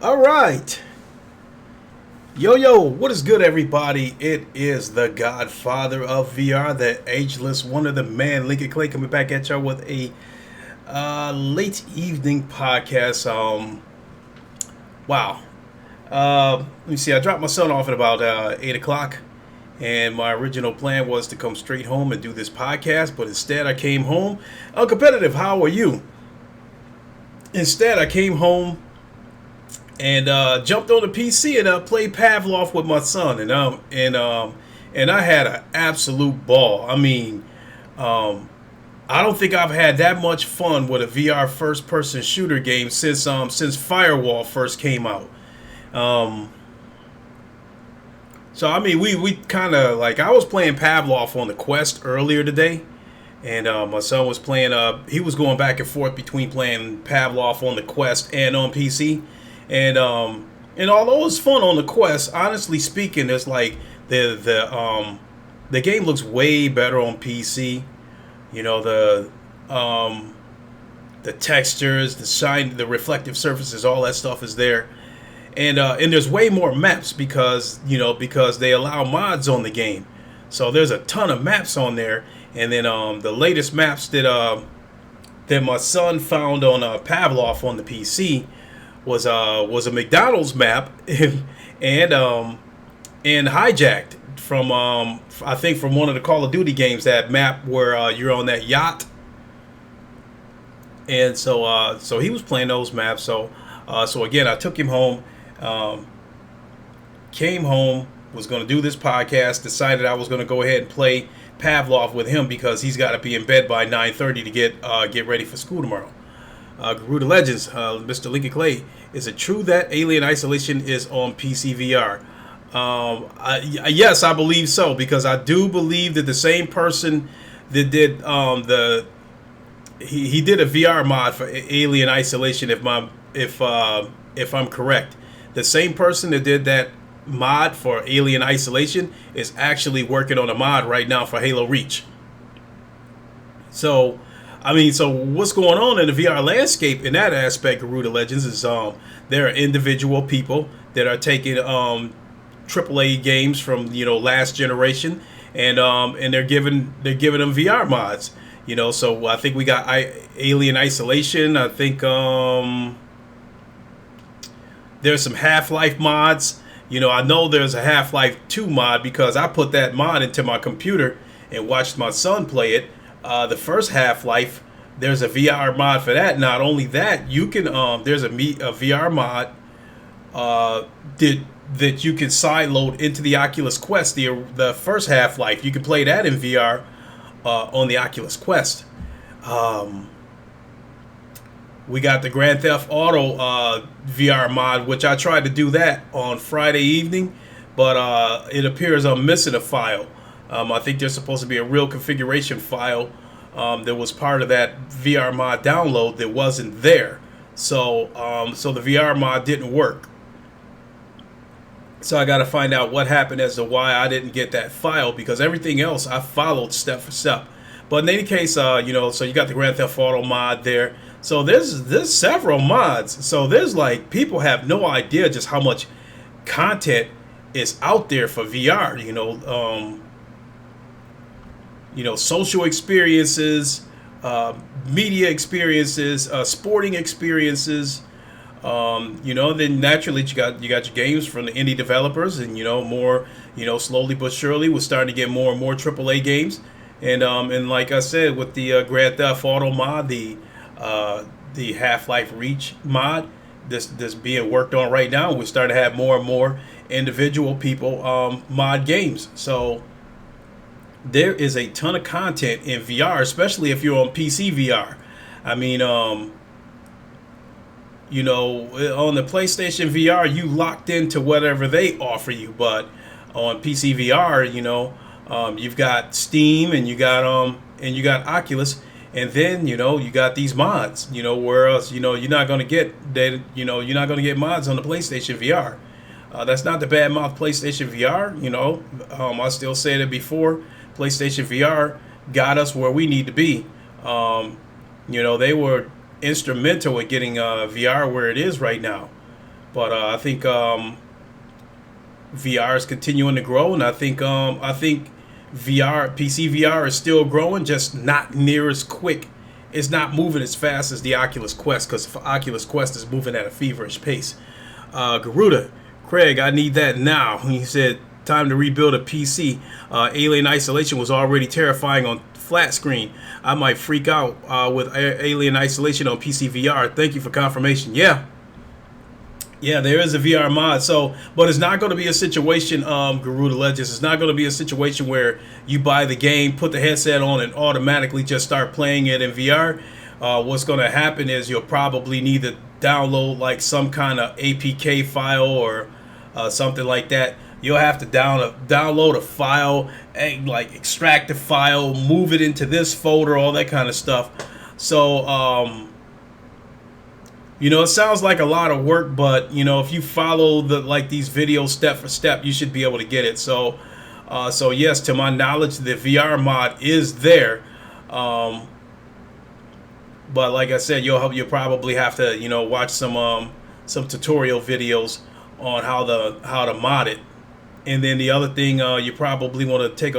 All right. Yo, what is good, everybody? It is the godfather of VR, the ageless wonder, the man, Lincoln Clay, coming back at y'all with a late evening podcast. Wow. Let me see. I dropped my son off at about 8 o'clock, and my original plan was to come straight home and do this podcast, but instead I came home. Uncompetitive, how are you? Instead, I came home and jumped on the PC and played Pavlov with my son, and I had an absolute ball. I don't think I've had that much fun with a VR first-person shooter game since Firewall first came out. Um, we kind of like I was playing Pavlov on the Quest earlier today, and my son was playing. He was going back and forth between playing Pavlov on the Quest and on PC. And although it's fun on the Quest, honestly speaking, it's like the game looks way better on PC. You know, the textures, the shine, the reflective surfaces, all that stuff is there. And there's way more maps because they allow mods on the game. So there's a ton of maps on there. And then the latest maps that my son found on Pavlov on the PC was a McDonald's map and hijacked from I think from one of the Call of Duty games, that map where you're on that yacht. And so he was playing those maps. So again, I took him home, came home, was going to do this podcast, decided I was going to go ahead and play Pavlov with him because he's got to be in bed by 9:30 to get ready for school tomorrow. Garuda Legends, Mr. Lincoln Clay, is it true that Alien Isolation is on PC VR? Yes, I believe so, because I do believe that the same person that did he did a VR mod for Alien Isolation, if I'm correct. The same person that did that mod for Alien Isolation is actually working on a mod right now for Halo Reach. So what's going on in the VR landscape in that aspect of Garuda Legends is there are individual people that are taking AAA games from last generation, and they're giving them VR mods. So I think we got Alien Isolation. I think there's some Half-Life mods. I know there's a Half-Life 2 mod because I put that mod into my computer and watched my son play it. The first Half-Life, there's a VR mod for that. Not only that, you can there's a VR mod that you can sideload into the Oculus Quest. The first Half-Life, you can play that in VR on the Oculus Quest. We got the Grand Theft Auto VR mod, which I tried to do that on Friday evening, but it appears I'm missing a file. I think there's supposed to be a real configuration file that was part of that VR mod download that wasn't there. So the VR mod didn't work. So I got to find out what happened as to why I didn't get that file, because everything else I followed step for step. But in any case, so you got the Grand Theft Auto mod there. So there's several mods. So there's like, people have no idea just how much content is out there for VR. Social experiences, media experiences, sporting experiences. Then naturally you got your games from the indie developers, and more, slowly but surely we're starting to get more and more AAA games, and like I said, with the Grand Theft Auto mod, the Half-Life Reach mod, this being worked on right now, we're starting to have more and more individual people mod games. So there is a ton of content in VR, especially if you're on PC VR. On the PlayStation VR, you locked into whatever they offer you, but on PC VR, you've got Steam, and you got Oculus, and then you got these mods. Whereas you're not going to get that. You're not going to get mods on the PlayStation VR. That's not the bad mouth PlayStation VR. I still said it before. PlayStation VR got us where we need to be. They were instrumental in getting VR where it is right now. But I think VR is continuing to grow, and I think VR PC VR is still growing, just not near as quick. It's not moving as fast as the Oculus Quest, because Oculus Quest is moving at a feverish pace. Garuda, Craig, I need that now. He said, time to rebuild a PC. Alien Isolation was already terrifying on flat screen. I might freak out with Alien Isolation on PC VR. Thank you for confirmation. Yeah, there is a VR mod. So, but it's not going to be a situation, Garuda Legends. It's not going to be a situation where you buy the game, put the headset on, and automatically just start playing it in VR. What's going to happen is you'll probably need to download like some kind of APK file or something like that. You'll have to download a file, and like extract the file, move it into this folder, all that kind of stuff. So, it sounds like a lot of work, but if you follow these videos step for step, you should be able to get it. So yes, to my knowledge, the VR mod is there. But like I said, you'll probably have to watch some tutorial videos on how to mod it. And then the other thing you probably want to take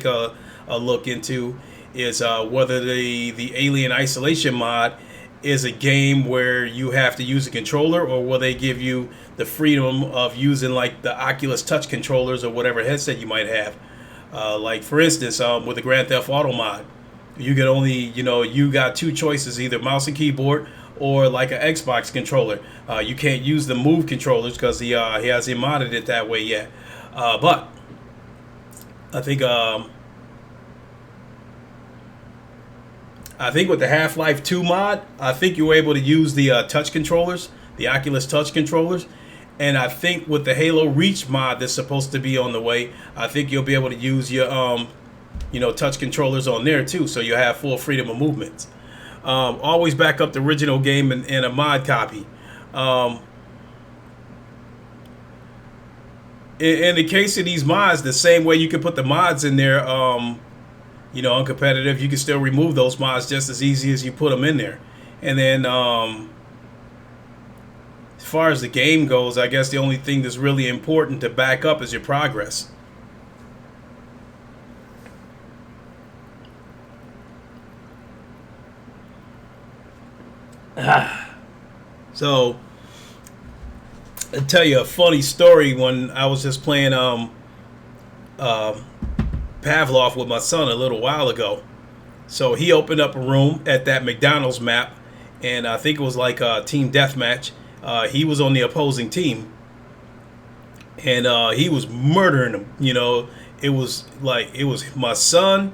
a look into is whether the Alien Isolation mod is a game where you have to use a controller, or will they give you the freedom of using like the Oculus Touch controllers or whatever headset you might have. Like for instance, with the Grand Theft Auto mod, you can only you got two choices, either mouse and keyboard or like an Xbox controller. You can't use the Move controllers because he hasn't modded it that way yet. But I think with the Half-Life 2 mod, I think you were able to use the touch controllers, the Oculus Touch controllers. And I think with the Halo Reach mod that's supposed to be on the way, I think you'll be able to use your touch controllers on there too, so you have full freedom of movement. Always back up the original game in a mod copy. In the case of these mods, the same way you can put the mods in there, uncompetitive, you can still remove those mods just as easy as you put them in there. And then as far as the game goes, I guess the only thing that's really important to back up is your progress. So I'll tell you a funny story. When I was just playing Pavlov with my son a little while ago. So he opened up a room at that McDonald's map, and I think it was like a team deathmatch. He was on the opposing team, and he was murdering them. It was my son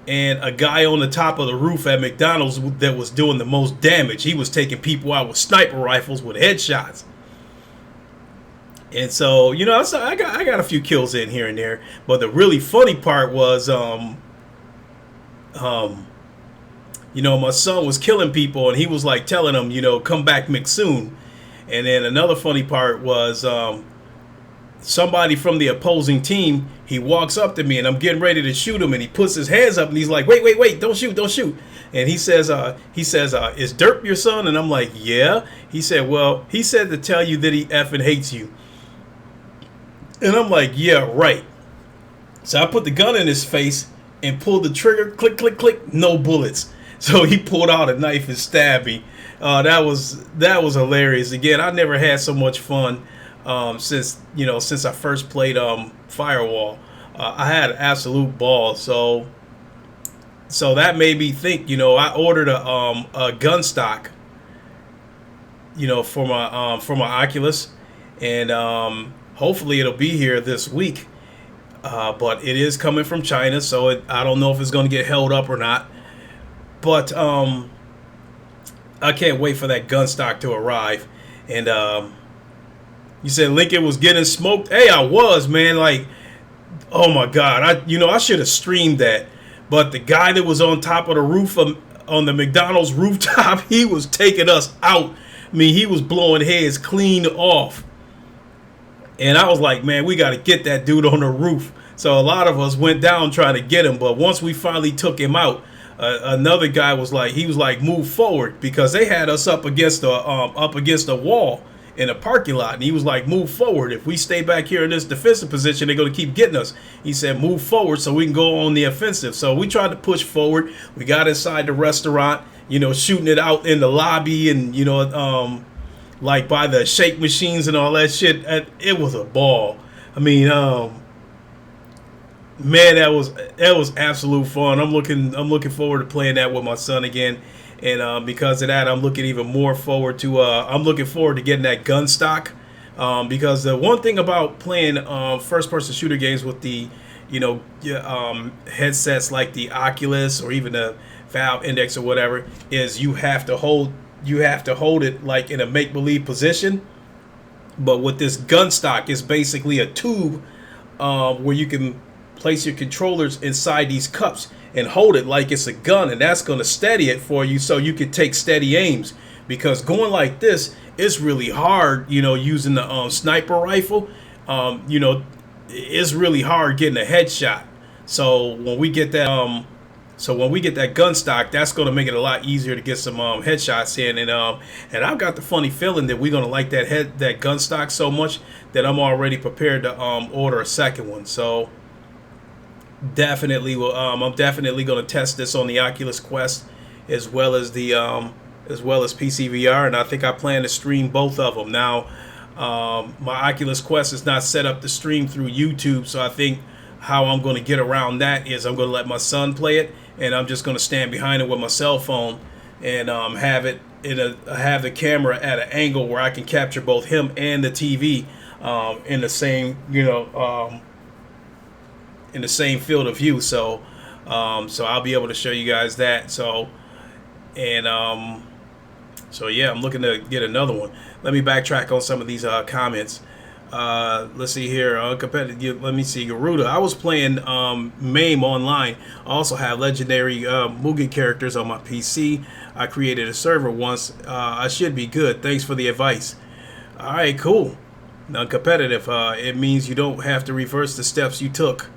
and a guy on the top of the roof at McDonald's that was doing the most damage. He was taking people out with sniper rifles with headshots. And so, I got a few kills in here and there. But the really funny part was, my son was killing people, and he was like telling them, come back McSoon. And then another funny part was, somebody from the opposing team, he walks up to me, and I'm getting ready to shoot him, and he puts his hands up, and he's like, wait, don't shoot. And he says, is Derp your son? And I'm like, yeah. He said, well, he said to tell you that he effing hates you. And I'm like, yeah, right. So I put the gun in his face and pulled the trigger, click, click, click, no bullets. So he pulled out a knife and stabbed me. That was hilarious. Again, I never had so much fun since I first played Firewall. I had an absolute ball. So that made me think. I ordered a gun stock, for my Oculus, and hopefully it'll be here this week. But it is coming from China, so I don't know if it's going to get held up or not. But I can't wait for that gun stock to arrive. And you said Lincoln was getting smoked. Hey, I was, man. Like, oh my God. I should have streamed that. But the guy that was on top of the roof on the McDonald's rooftop, he was taking us out. I mean, he was blowing heads clean off. And I was like, man, we got to get that dude on the roof. So a lot of us went down trying to get him. But once we finally took him out, another guy was like, he was like, move forward, because they had us up against a wall in a parking lot, and he was like, move forward. If we stay back here in this defensive position, they're going to keep getting us. He said, move forward so we can go on the offensive. So we tried to push forward. We got inside the restaurant, shooting it out in the lobby, and like by the shake machines and all that shit. It was a ball. I mean, man, that was absolute fun. I'm looking forward to playing that with my son again, and because of that, I'm looking even more forward to. I'm looking forward to getting that gun stock, because the one thing about playing first-person shooter games with the, headsets like the Oculus or even the Valve Index or whatever, is you have to hold it like in a make-believe position. But with this gun stock, it's basically a tube where you can place your controllers inside these cups and hold it like it's a gun, and that's going to steady it for you so you can take steady aims. Because going like this, it's really hard, using the sniper rifle. It's really hard getting a headshot. So when we get that gun stock, that's going to make it a lot easier to get some headshots in, and I've got the funny feeling that we're going to like that gun stock so much that I'm already prepared to order a second one. So definitely, I'm definitely going to test this on the Oculus Quest as well as PC VR, and I think I plan to stream both of them. Now, my Oculus Quest is not set up to stream through YouTube, so I think how I'm going to get around that is I'm going to let my son play it, and I'm just going to stand behind it with my cell phone and have the camera at an angle where I can capture both him and the TV in the same in the same field of view. So I'll be able to show you guys that. So yeah, I'm looking to get another one. Let me backtrack on some of these comments. Let's see here. Competitive. Let me see. Garuda. I was playing MAME online. I also have legendary Mugen characters on my PC. I created a server once. I should be good. Thanks for the advice. All right, cool. Non-competitive. It means you don't have to reverse the steps you took.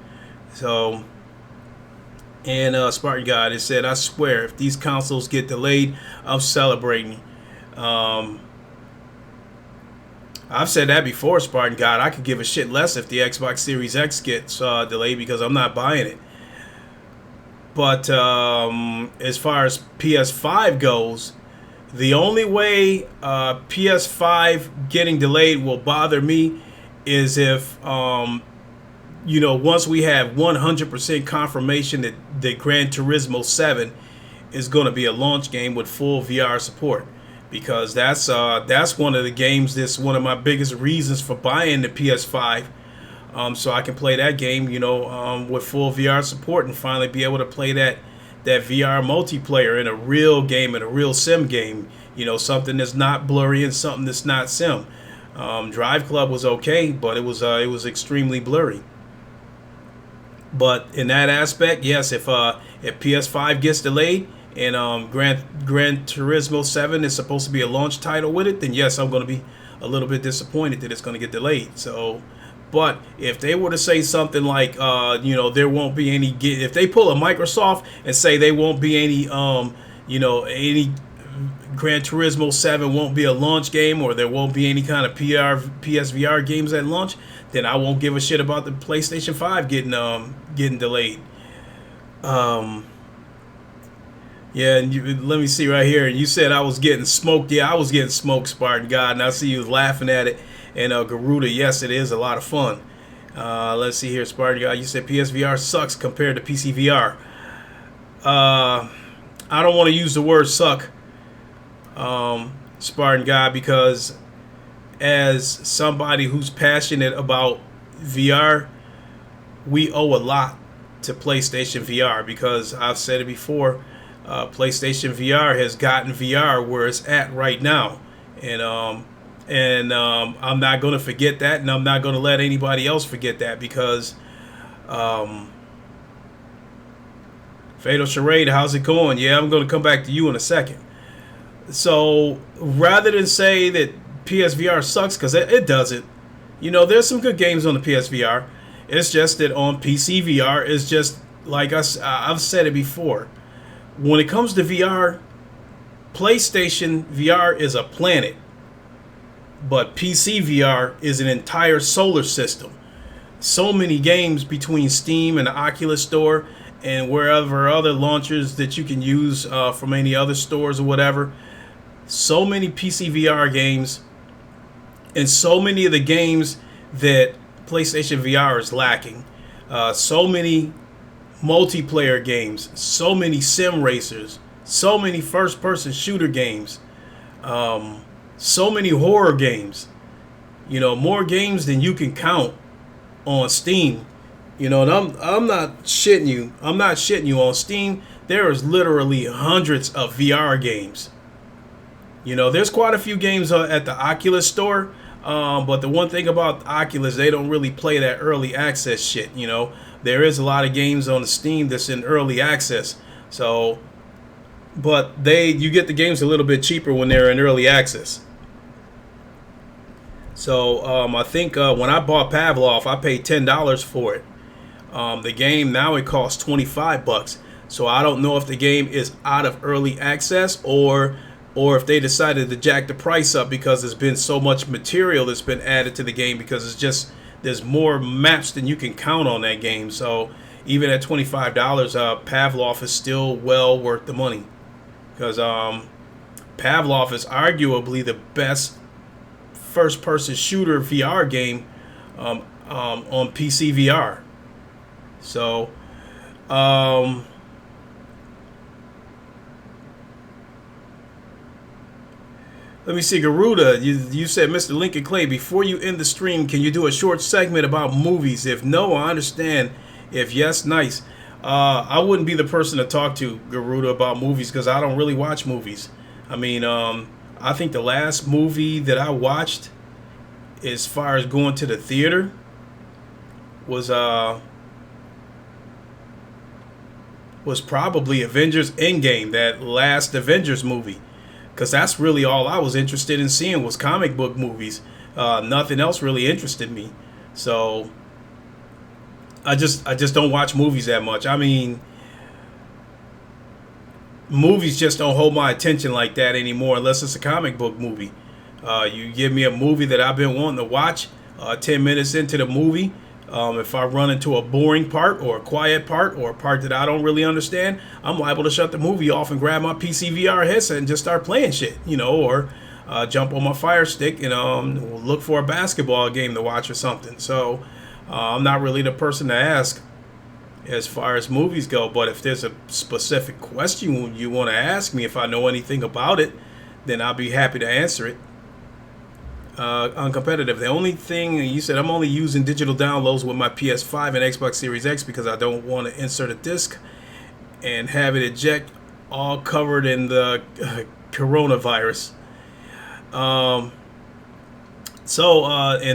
So, and Spartan God, it said, I swear, if these consoles get delayed, I'm celebrating. I've said that before, Spartan God. I could give a shit less if the Xbox Series X gets delayed because I'm not buying it. But as far as PS5 goes, the only way PS5 getting delayed will bother me is if, once we have 100% confirmation that Gran Turismo 7 is going to be a launch game with full VR support. Because that's one of the games that's one of my biggest reasons for buying the PS5, so I can play that game, with full VR support and finally be able to play that VR multiplayer in a real game, in a real sim game, something that's not blurry and something that's not sim. Drive Club was okay, but it was extremely blurry. But in that aspect, yes, if PS5 gets delayed, and Gran Turismo 7 is supposed to be a launch title with it, then yes, I'm going to be a little bit disappointed that it's going to get delayed. So, but if they were to say something like, there won't be any, if they pull a Microsoft and say they won't be any, any Gran Turismo 7 won't be a launch game, or there won't be any kind of PSVR games at launch, then I won't give a shit about the PlayStation 5 getting delayed. Yeah, and let me see right here. You said I was getting smoked. Yeah, I was getting smoked, Spartan God, and I see you laughing at it. And Garuda, yes, it is a lot of fun. Let's see here, Spartan God. You said PSVR sucks compared to PC VR. I don't want to use the word suck, Spartan God, because as somebody who's passionate about VR, we owe a lot to PlayStation VR, because I've said it before. PlayStation VR has gotten VR where it's at right now, and I'm not going to forget that, and I'm not going to let anybody else forget that, because Fatal Charade, how's it going? Yeah, I'm going to come back to you in a second. So rather than say that PSVR sucks, because it doesn't, there's some good games on the PSVR. It's just that on PC VR, it's just like I've said it before. when it comes to VR, PlayStation VR is a planet, but PC VR is an entire solar system. So many games between Steam and the Oculus store and wherever other launchers that you can use from any other stores or whatever. So many PC VR games, and so many of the games that PlayStation VR is lacking. So many multiplayer games, so many sim racers, so many first-person shooter games, so many horror games. You know, more games than you can count on Steam. You know, and I'm not shitting you. I'm not shitting you. On Steam, there is literally hundreds of VR games. You know, there's quite a few games at the Oculus store. But the one thing about Oculus, they don't really play that early access shit. You know, there is a lot of games on the Steam that's in early access. So, but you get the games a little bit cheaper when they're in early access. So I think when I bought Pavlov, I paid $10 for it. The game now it costs $25. So I don't know if the game is out of early access or if they decided to jack the price up because there's been so much material that's been added to the game, because it's just there's more maps than you can count on that game. So even at $25, Pavlov is still well worth the money, because Pavlov is arguably the best first-person shooter VR game on PC VR. So let me see, Garuda, you said, Mr. Lincoln Clay, before you end the stream, can you do a short segment about movies? If no, I understand. If yes, nice. I wouldn't be the person to talk to, Garuda, about movies, because I don't really watch movies. I mean, I think the last movie that I watched, as far as going to the theater, was probably Avengers Endgame, that last Avengers movie. Because that's really all I was interested in seeing was comic book movies. Nothing else really interested me. So I just don't watch movies that much. I mean, movies just don't hold my attention like that anymore unless it's a comic book movie. You give me a movie that I've been wanting to watch, 10 minutes into the movie, if I run into a boring part or a quiet part or a part that I don't really understand, I'm liable to shut the movie off and grab my PC VR headset and just start playing shit, you know, or jump on my Fire Stick and look for a basketball game to watch or something. So I'm not really the person to ask as far as movies go, but if there's a specific question you want to ask me, if I know anything about it, then I'll be happy to answer it. Uncompetitive. The only thing you said, I'm only using digital downloads with my PS5 and Xbox Series X because I don't want to insert a disc and have it eject all covered in the coronavirus. And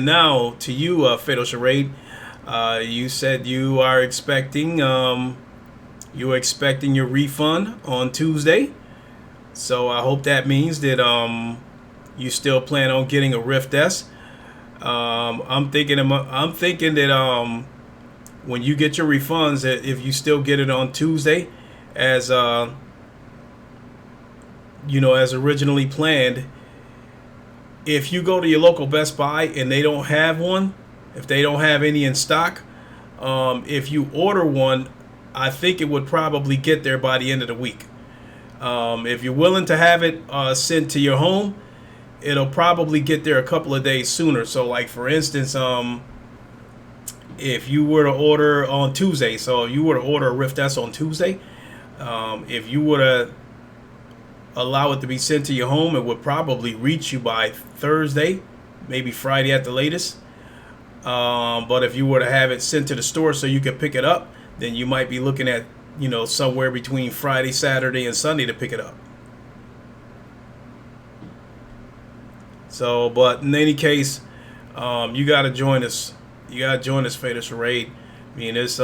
now to you, Fatal Charade. You said you are expecting your refund on Tuesday. So I hope that means that you still plan on getting a Rift S. I'm thinking that when you get your refunds, that if you still get it on Tuesday, as as originally planned, if you go to your local Best Buy and they don't have one, if they don't have any in stock, if you order one, I think it would probably get there by the end of the week. If you're willing to have it sent to your home, it'll probably get there a couple of days sooner. So, like, for instance, if you were to order on Tuesday, so you were to order a Rift S on Tuesday, if you were to allow it to be sent to your home, it would probably reach you by Thursday, maybe Friday at the latest. But if you were to have it sent to the store so you could pick it up, then you might be looking at, somewhere between Friday, Saturday, and Sunday to pick it up. So, but in any case, you gotta join us. You gotta join us, Fatal Charade. I mean, it's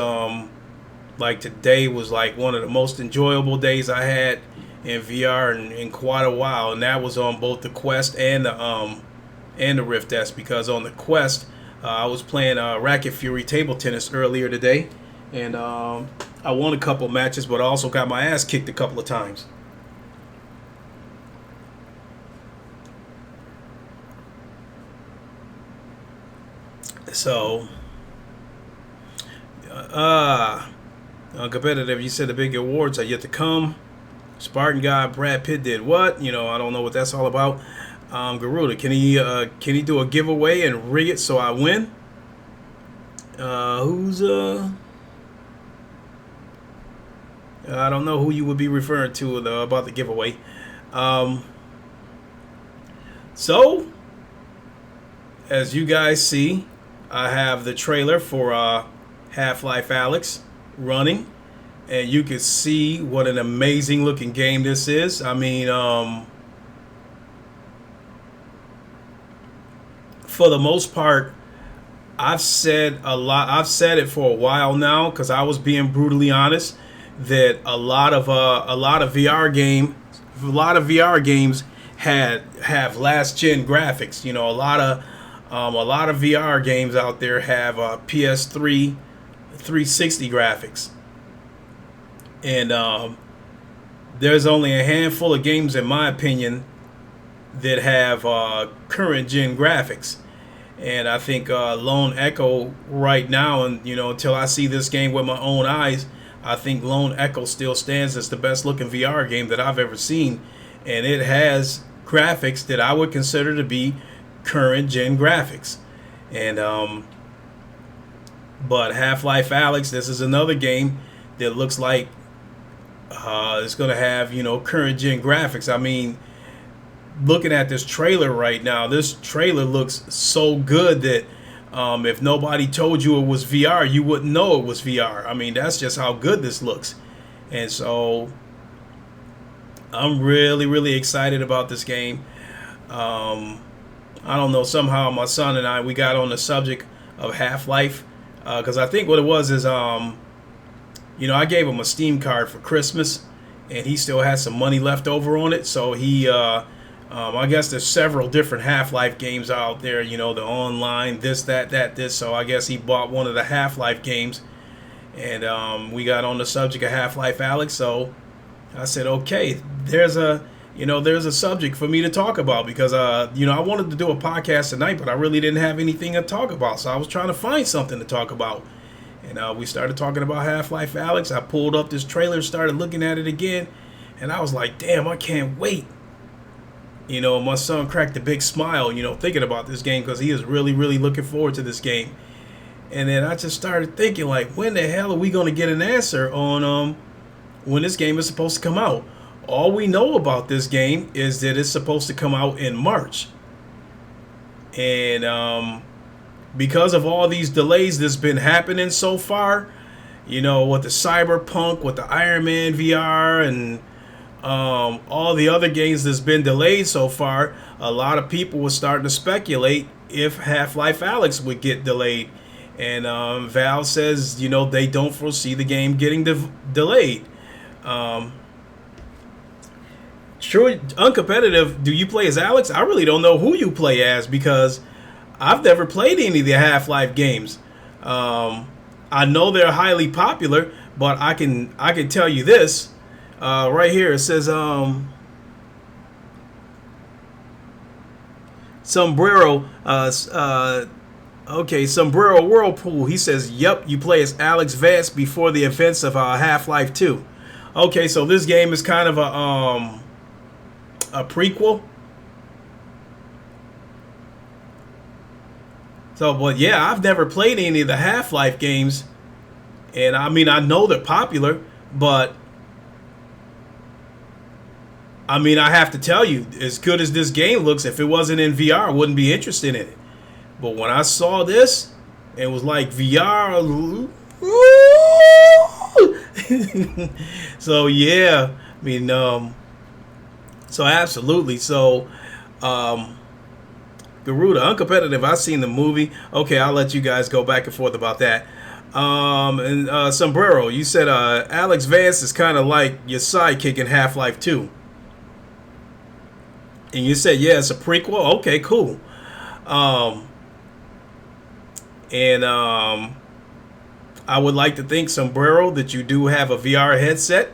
like today was like one of the most enjoyable days I had in VR in quite a while, and that was on both the Quest and the Rift S, because on the Quest I was playing Racket Fury table tennis earlier today, and I won a couple matches, but I also got my ass kicked a couple of times. So, uh, competitive. You said the big awards are yet to come. Spartan guy Brad Pitt did what? I don't know what that's all about. Garuda, can he do a giveaway and rig it so I win? Who's I don't know who you would be referring to about the giveaway. Um, so, as you guys see, I have the trailer for Half-Life Alyx running, and you can see what an amazing looking game this is. I mean, for the most part, I've said a lot. I've said it for a while now because I was being brutally honest that a lot of VR games have last gen graphics. A lot of VR games out there have PS3 360 graphics, and there's only a handful of games, in my opinion, that have current gen graphics. And I think Lone Echo right now, and until I see this game with my own eyes, I think Lone Echo still stands as the best looking VR game that I've ever seen, and it has graphics that I would consider to be current gen graphics. And but Half-Life Alyx, this is another game that looks like it's going to have current gen graphics. I mean, looking at this trailer right now, this trailer looks so good that if nobody told you it was VR, you wouldn't know it was VR. I mean, that's just how good this looks. And so I'm really, really excited about this game. I don't know, somehow my son and we got on the subject of Half-Life because I think what it was is, I gave him a Steam card for Christmas, and he still has some money left over on it. So he I guess there's several different Half-Life games out there, the online, this, that, this. So I guess he bought one of the Half-Life games, and we got on the subject of Half-Life Alyx. So I said, okay, there's a subject for me to talk about because, I wanted to do a podcast tonight, but I really didn't have anything to talk about. So I was trying to find something to talk about. And we started talking about Half-Life Alyx. I pulled up this trailer, started looking at it again, and I was like, damn, I can't wait. My son cracked a big smile, thinking about this game because he is really, really looking forward to this game. And then I just started thinking, like, when the hell are we going to get an answer on when this game is supposed to come out? All we know about this game is that it's supposed to come out in March. And because of all these delays that's been happening so far, with the Cyberpunk, with the Iron Man VR, and all the other games that's been delayed so far, a lot of people were starting to speculate if Half-Life Alyx would get delayed. And Valve says, they don't foresee the game getting delayed. Sure, uncompetitive, do you play as Alyx? I really don't know who you play as because I've never played any of the Half-Life games. I know they're highly popular, but I can tell you this. Right here it says Sombrero Sombrero Whirlpool. He says, yep, you play as Alyx Vance before the events of Half-Life 2. Okay, so this game is kind of a prequel. So, but yeah, I've never played any of the Half-Life games, and I mean, I know they're popular, but I mean, I have to tell you, as good as this game looks, if it wasn't in VR, I wouldn't be interested in it. But when I saw this, it was like VR. So yeah, I mean, so absolutely. So, Garuda, uncompetitive. I've seen the movie. Okay, I'll let you guys go back and forth about that. And Sombrero, you said Alyx Vance is kind of like your sidekick in Half-Life 2. And you said, yeah, it's a prequel. Okay, cool. I would like to think, Sombrero, that you do have a VR headset,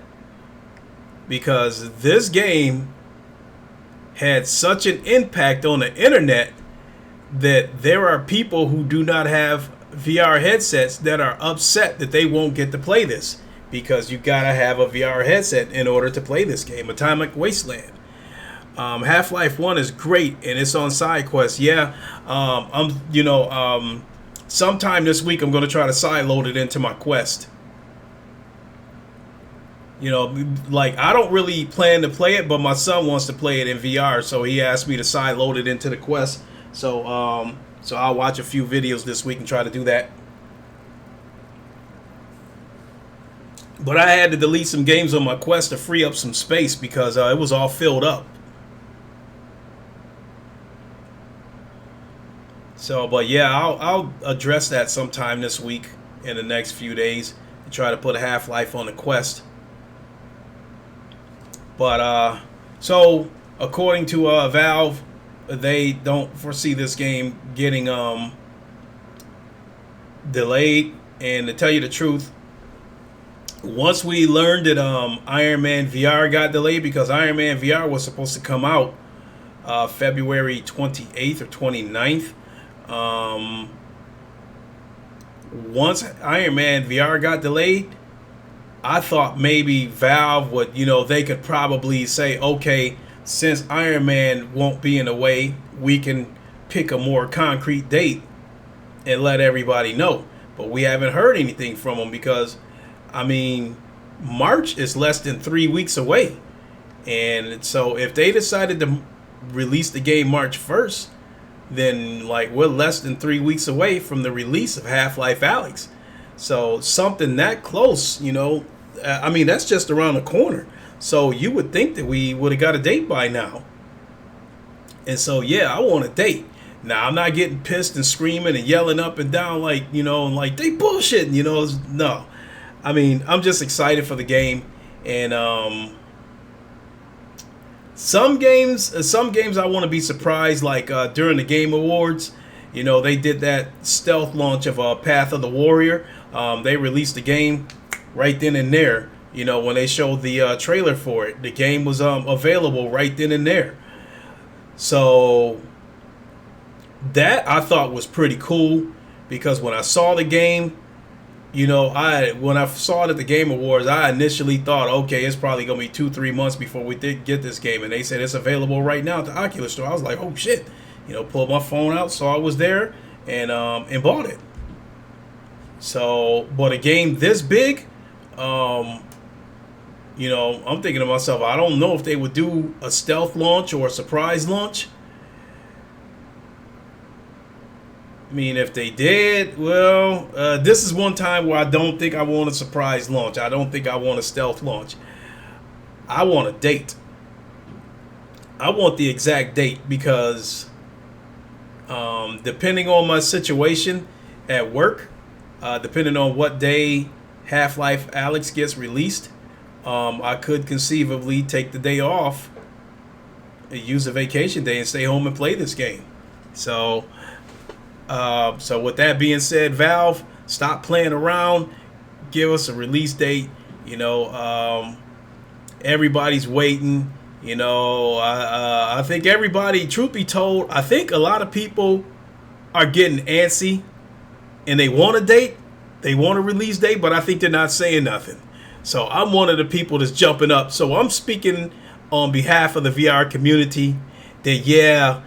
because this game had such an impact on the internet that there are people who do not have VR headsets that are upset that they won't get to play this, because you gotta have a VR headset in order to play this game, Atomic Wasteland. Half-Life 1 is great, and it's on side quests. Yeah, sometime this week I'm gonna try to side load it into my quest. Like, I don't really plan to play it, but my son wants to play it in VR, so he asked me to side load it into the quest. So I'll watch a few videos this week and try to do that. But I had to delete some games on my quest to free up some space, because it was all filled up. So, but yeah, I'll address that sometime this week, in the next few days, and try to put a Half-Life on the quest. But so according to Valve, they don't foresee this game getting delayed. And to tell you the truth, once we learned that Iron Man VR got delayed, because Iron Man VR was supposed to come out February 28th or 29th. Once Iron Man VR got delayed, I thought maybe Valve would, they could probably say, okay, since Iron Man won't be in the way, we can pick a more concrete date and let everybody know. But we haven't heard anything from them, because, March is less than 3 weeks away. And so if they decided to release the game March 1st, then we're less than 3 weeks away from the release of Half-Life Alyx. So something that close, that's just around the corner. So you would think that we would have got a date by now. And so, yeah, I want a date. Now, I'm not getting pissed and screaming and yelling up and down like they bullshitting, no. I'm just excited for the game. And some games I want to be surprised, like during the Game Awards. They did that stealth launch of Path of the Warrior. They released the game right then and there. When they showed the trailer for it, the game was available right then and there. So that I thought was pretty cool, because when I saw the game, when I saw it at the Game Awards, I initially thought, okay, it's probably gonna be 2-3 months before we did get this game, and they said it's available right now at the Oculus Store. I was like, oh shit. Pulled my phone out, saw it was there, and bought it. So, but a game this big, I'm thinking to myself, I don't know if they would do a stealth launch or a surprise launch. If they did, well, this is one time where I don't think I want a surprise launch. I don't think I want a stealth launch. I want a date. I want the exact date, because depending on my situation at work, depending on what day Half-Life Alyx gets released, I could conceivably take the day off, use a vacation day, and stay home and play this game. So with that being said, Valve, stop playing around. Give us a release date. Everybody's waiting. I think everybody, truth be told, I think a lot of people are getting antsy, and they want a date. They want a release date, but I think they're not saying nothing. So I'm one of the people that's jumping up. So I'm speaking on behalf of the VR community that, yeah,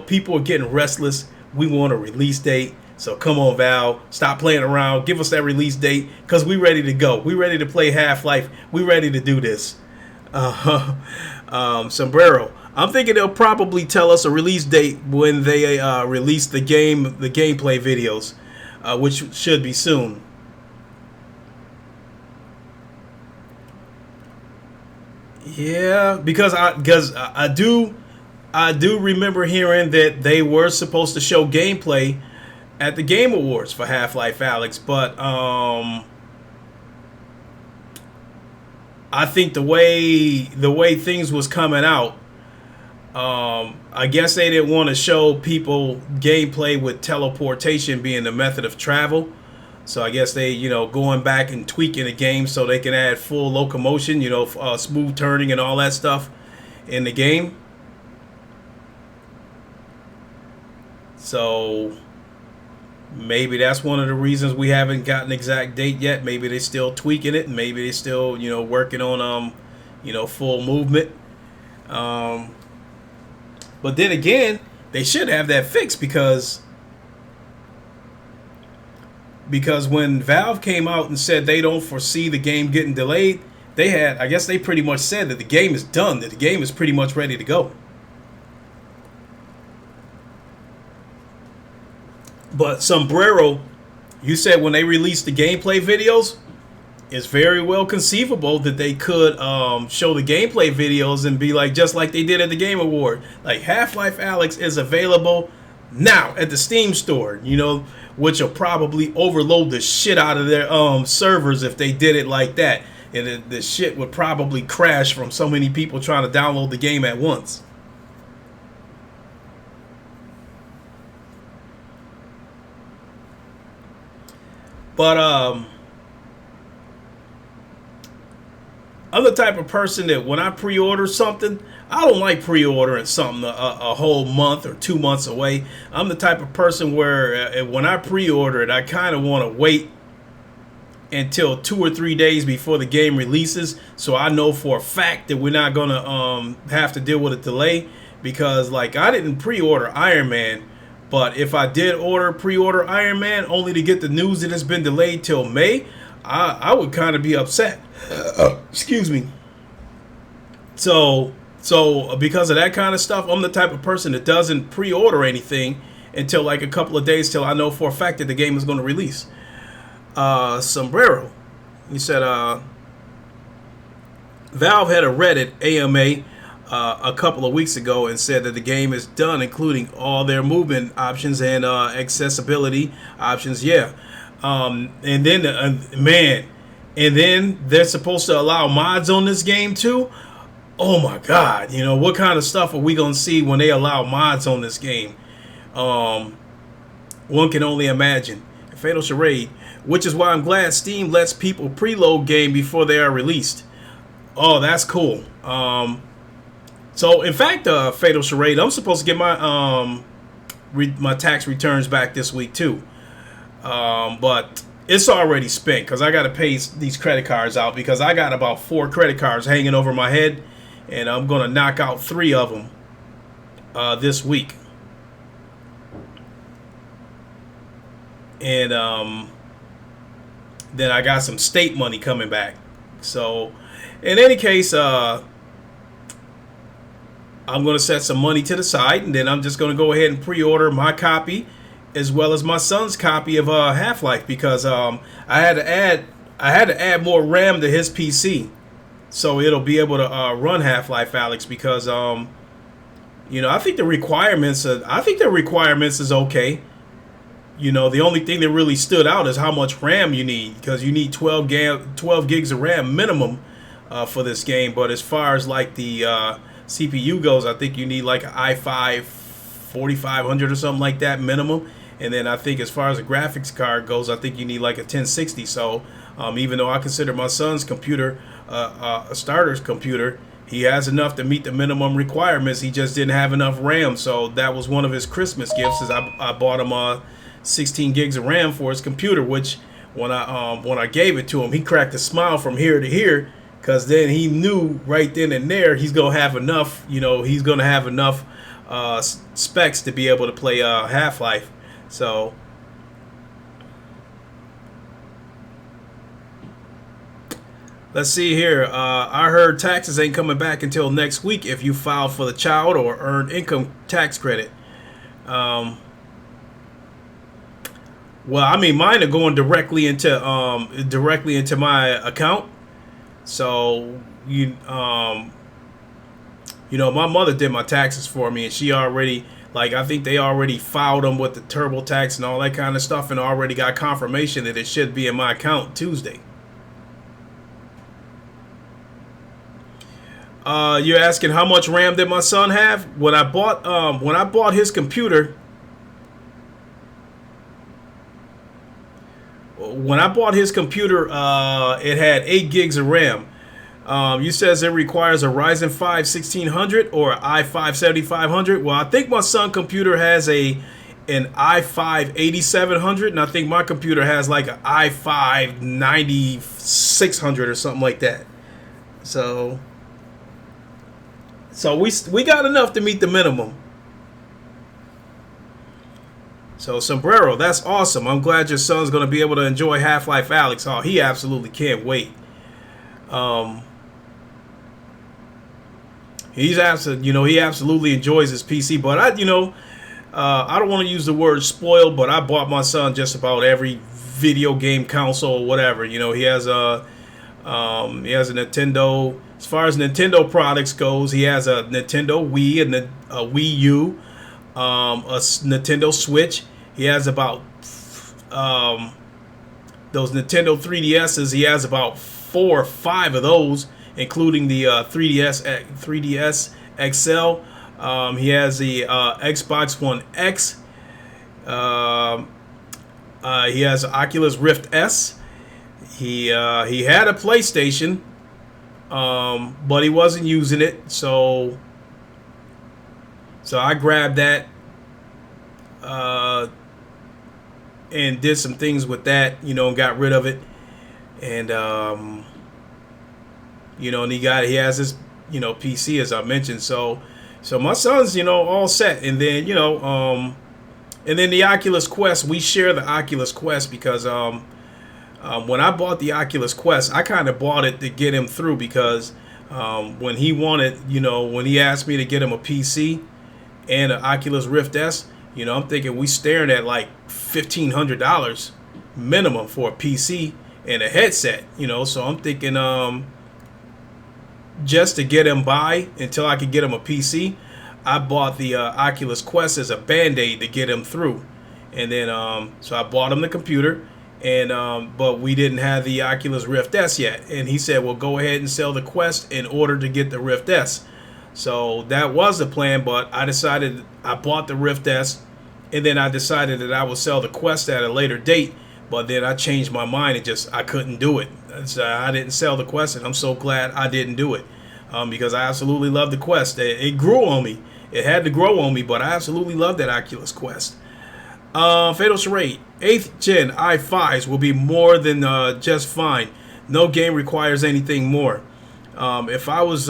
people are getting restless. We want a release date. So come on, Valve, stop playing around. Give us that release date, because we ready to go. We ready to play Half-Life. We ready to do this. Sombrero, I'm thinking they'll probably tell us a release date when they release the gameplay videos, which should be soon. Yeah, because I do remember hearing that they were supposed to show gameplay at the Game Awards for Half-Life Alyx, but I think the way things was coming out, I guess they didn't want to show people gameplay with teleportation being the method of travel. So I guess they, going back and tweaking the game so they can add full locomotion, smooth turning and all that stuff in the game. So maybe that's one of the reasons we haven't got an exact date yet. Maybe they're still tweaking it. Maybe they're still, working on, full movement. But then again, they should have that fixed because when Valve came out and said they don't foresee the game getting delayed, I guess they pretty much said that the game is done, that the game is pretty much ready to go. But Sombrero, you said when they released the gameplay videos, it's very well conceivable that they could show the gameplay videos and be like, just like they did at the Game Award, like Half-Life Alyx is available now at the Steam store, which will probably overload the shit out of their servers if they did it like that. And the shit would probably crash from so many people trying to download the game at once. But I'm the type of person that when I pre-order something, I don't like pre-ordering something a whole month or 2 months away. I'm the type of person where when I pre-order it, I kind of want to wait until 2 or 3 days before the game releases, so I know for a fact that we're not gonna have to deal with a delay. Because like I didn't pre-order Iron Man, but if I did pre-order Iron Man only to get the news that it's been delayed till May, I would kind of be upset. Excuse me. So because of that kind of stuff, I'm the type of person that doesn't pre-order anything until like a couple of days till I know for a fact that the game is going to release. Sombrero, he said Valve had a Reddit AMA a couple of weeks ago and said that the game is done, including all their movement options and accessibility options. Yeah. And then and then they're supposed to allow mods on this game too. Oh my God! What kind of stuff are we gonna see when they allow mods on this game? One can only imagine. Fatal Charade, which is why I'm glad Steam lets people preload game before they are released. Oh, that's cool. So in fact, Fatal Charade, I'm supposed to get my my tax returns back this week too. But it's already spent because I got to pay these credit cards out because I got about 4 credit cards hanging over my head, and I'm going to knock out 3 of them this week. And then I got some state money coming back. So in any case, I'm going to set some money to the side, and then I'm just going to go ahead and pre-order my copy as well as my son's copy of Half-Life because I had to add more RAM to his PC so it'll be able to run Half-Life Alyx because I think the requirements is okay. The only thing that really stood out is how much RAM you need because you need 12 gigs of RAM minimum for this game. But as far as like the CPU goes, I think you need like an i5 4500 or something like that minimum. And then I think as far as a graphics card goes, I think you need like a 1060. So even though I consider my son's computer a starter's computer, he has enough to meet the minimum requirements. He just didn't have enough RAM. So that was one of his Christmas gifts is I bought him 16 gigs of RAM for his computer, which when I gave it to him, he cracked a smile from here to here because then he knew right then and there he's going to have enough, he's going to have enough specs to be able to play Half-Life. So let's see here. I heard taxes ain't coming back until next week if you file for the child or earned income tax credit. Well, I mean, mine are going directly into my account. So my mother did my taxes for me, and she already I think they already filed them with the TurboTax and all that kind of stuff, and already got confirmation that it should be in my account Tuesday. You're asking how much RAM did my son have? When I bought his computer. when I bought his computer, it had 8 gigs of RAM. You says it requires a Ryzen 5 1600 or i5 7500. Well, I think my son's computer has an i5 8700, and I think my computer has like an i5 9600 or something like that. So we got enough to meet the minimum. So Sombrero, that's awesome. I'm glad your son's going to be able to enjoy Half-Life Alyx. Oh, he absolutely can't wait. He absolutely enjoys his PC. But I don't want to use the word spoiled, but I bought my son just about every video game console or whatever. He has a Nintendo. As far as Nintendo products goes, he has a Nintendo Wii and a Wii U, a Nintendo Switch. He has about those Nintendo 3DSs. He has about 4 or 5 of those, including the 3DS XL. He has the Xbox One X. He has Oculus Rift S. He had a PlayStation, but he wasn't using it, so I grabbed that and did some things with that, and got rid of it, and and he has his PC, as I mentioned, so my son's all set, and then and then the Oculus Quest, we share the Oculus Quest because when I bought the Oculus Quest, I kind of bought it to get him through because when he wanted, when he asked me to get him a PC and an Oculus Rift S, I'm thinking we staring at like $1,500 minimum for a PC and a headset, so I'm thinking just to get him by until I could get him a PC, I bought the Oculus Quest as a band-aid to get him through. And then so I bought him the computer, and but we didn't have the Oculus Rift S yet, and he said, well, go ahead and sell the Quest in order to get the Rift S. So that was the plan, but I bought the Rift S, and then I decided that I would sell the Quest at a later date, but then I changed my mind and I couldn't do it. So I didn't sell the Quest, and I'm so glad I didn't do it because I absolutely love the Quest. It grew on me. It had to grow on me, but I absolutely love that Oculus Quest. Fatal Charade, 8th Gen i5s will be more than just fine. No game requires anything more. If I was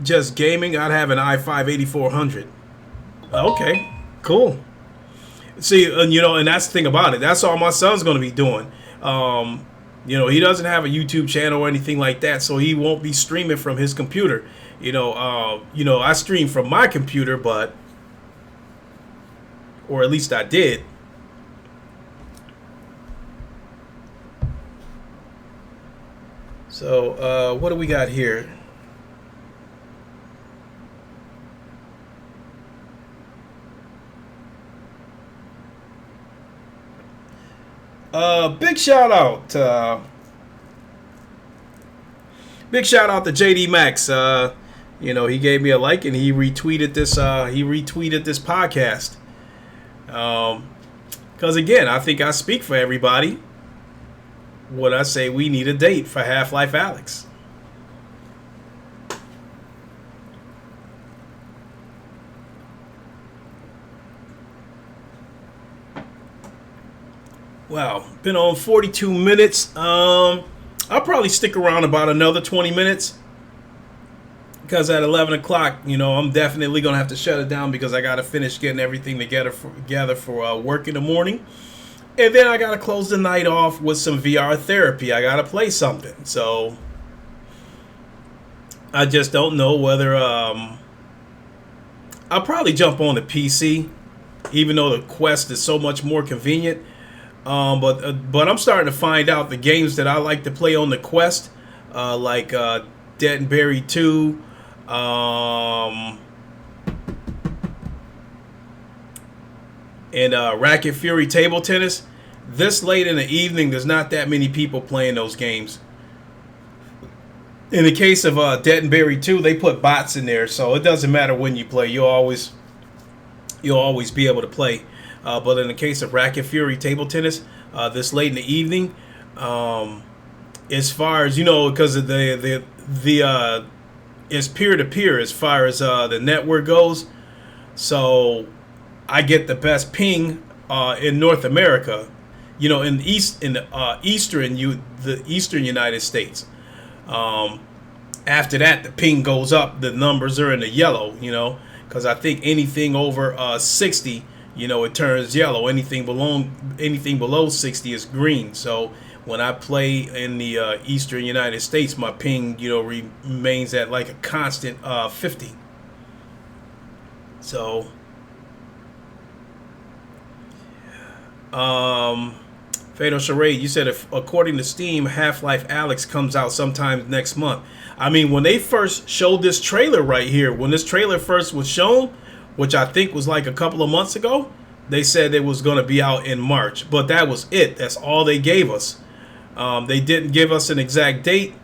just gaming, I'd have an i5 8400. Okay, cool. See, and that's the thing about it. That's all my son's going to be doing. He doesn't have a YouTube channel or anything like that, so he won't be streaming from his computer. I stream from my computer, or at least I did. So, what do we got here? Big shout out to JD Max. He gave me a like and he retweeted this podcast. Because again, I think I speak for everybody when I say we need a date for Half-Life Alyx. Wow, been on 42 minutes. I'll probably stick around about another 20 minutes. Because at 11 o'clock, I'm definitely going to have to shut it down because I got to finish getting everything together for work in the morning. And then I got to close the night off with some VR therapy. I got to play something. So I just don't know whether I'll probably jump on the PC, even though the Quest is so much more convenient. But I'm starting to find out the games that I like to play on the Quest, like Dead and Buried 2, and Racket Fury Table Tennis. This late in the evening, there's not that many people playing those games. In the case of Dead and Buried 2, they put bots in there, so it doesn't matter when you play. You'll always be able to play. But in the case of Racket Fury Table Tennis, this late in the evening, Um, as far as because of the it's peer to peer as far as the network goes. So I get the best ping in North America. In the eastern United States. Um, After that, the ping goes up. The numbers are in the yellow. Because I think anything over 60, it turns yellow. Anything below 60 is green. So when I play in the eastern United States, my ping remains at like a constant 50. So Fatal Charade, you said if according to Steam, Half-Life Alyx comes out sometime next month. I mean, when they first showed this trailer right here, when this trailer first was shown, which I think was like a couple of months ago, they said it was going to be out in March. But that was it. That's all they gave us. They didn't give us an exact date.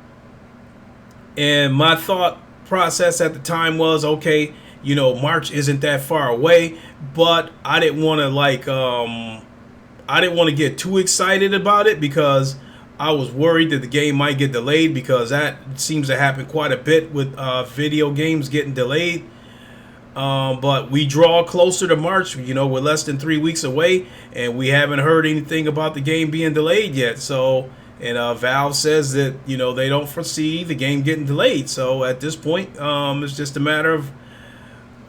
And my thought process at the time was, okay, March isn't that far away. But I didn't want to I didn't want to get too excited about it because I was worried that the game might get delayed, because that seems to happen quite a bit with video games getting delayed. But we draw closer to March. We're less than 3 weeks away, and we haven't heard anything about the game being delayed yet. So, and Valve says that they don't foresee the game getting delayed. So at this point, it's just a matter of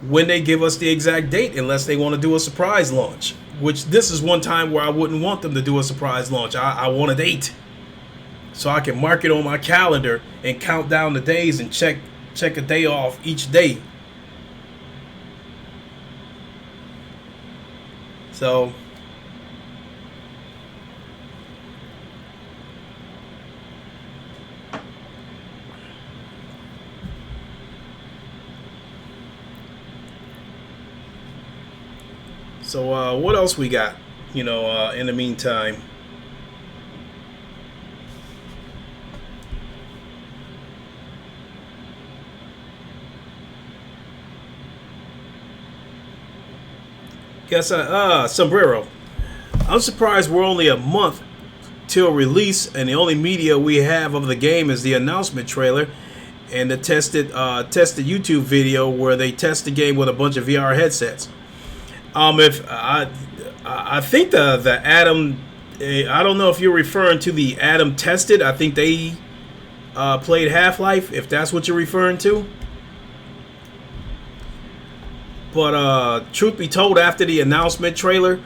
when they give us the exact date, unless they want to do a surprise launch. Which this is one time where I wouldn't want them to do a surprise launch. I want a date, so I can mark it on my calendar and count down the days and check a day off each day. So what else we got? In the meantime. Sombrero. I'm surprised we're only a month till release, and the only media we have of the game is the announcement trailer and the tested YouTube video where they test the game with a bunch of VR headsets. If I think the Adam, I don't know if you're referring to the Adam tested. I think they played Half-Life, if that's what you're referring to. But truth be told, after the announcement trailer,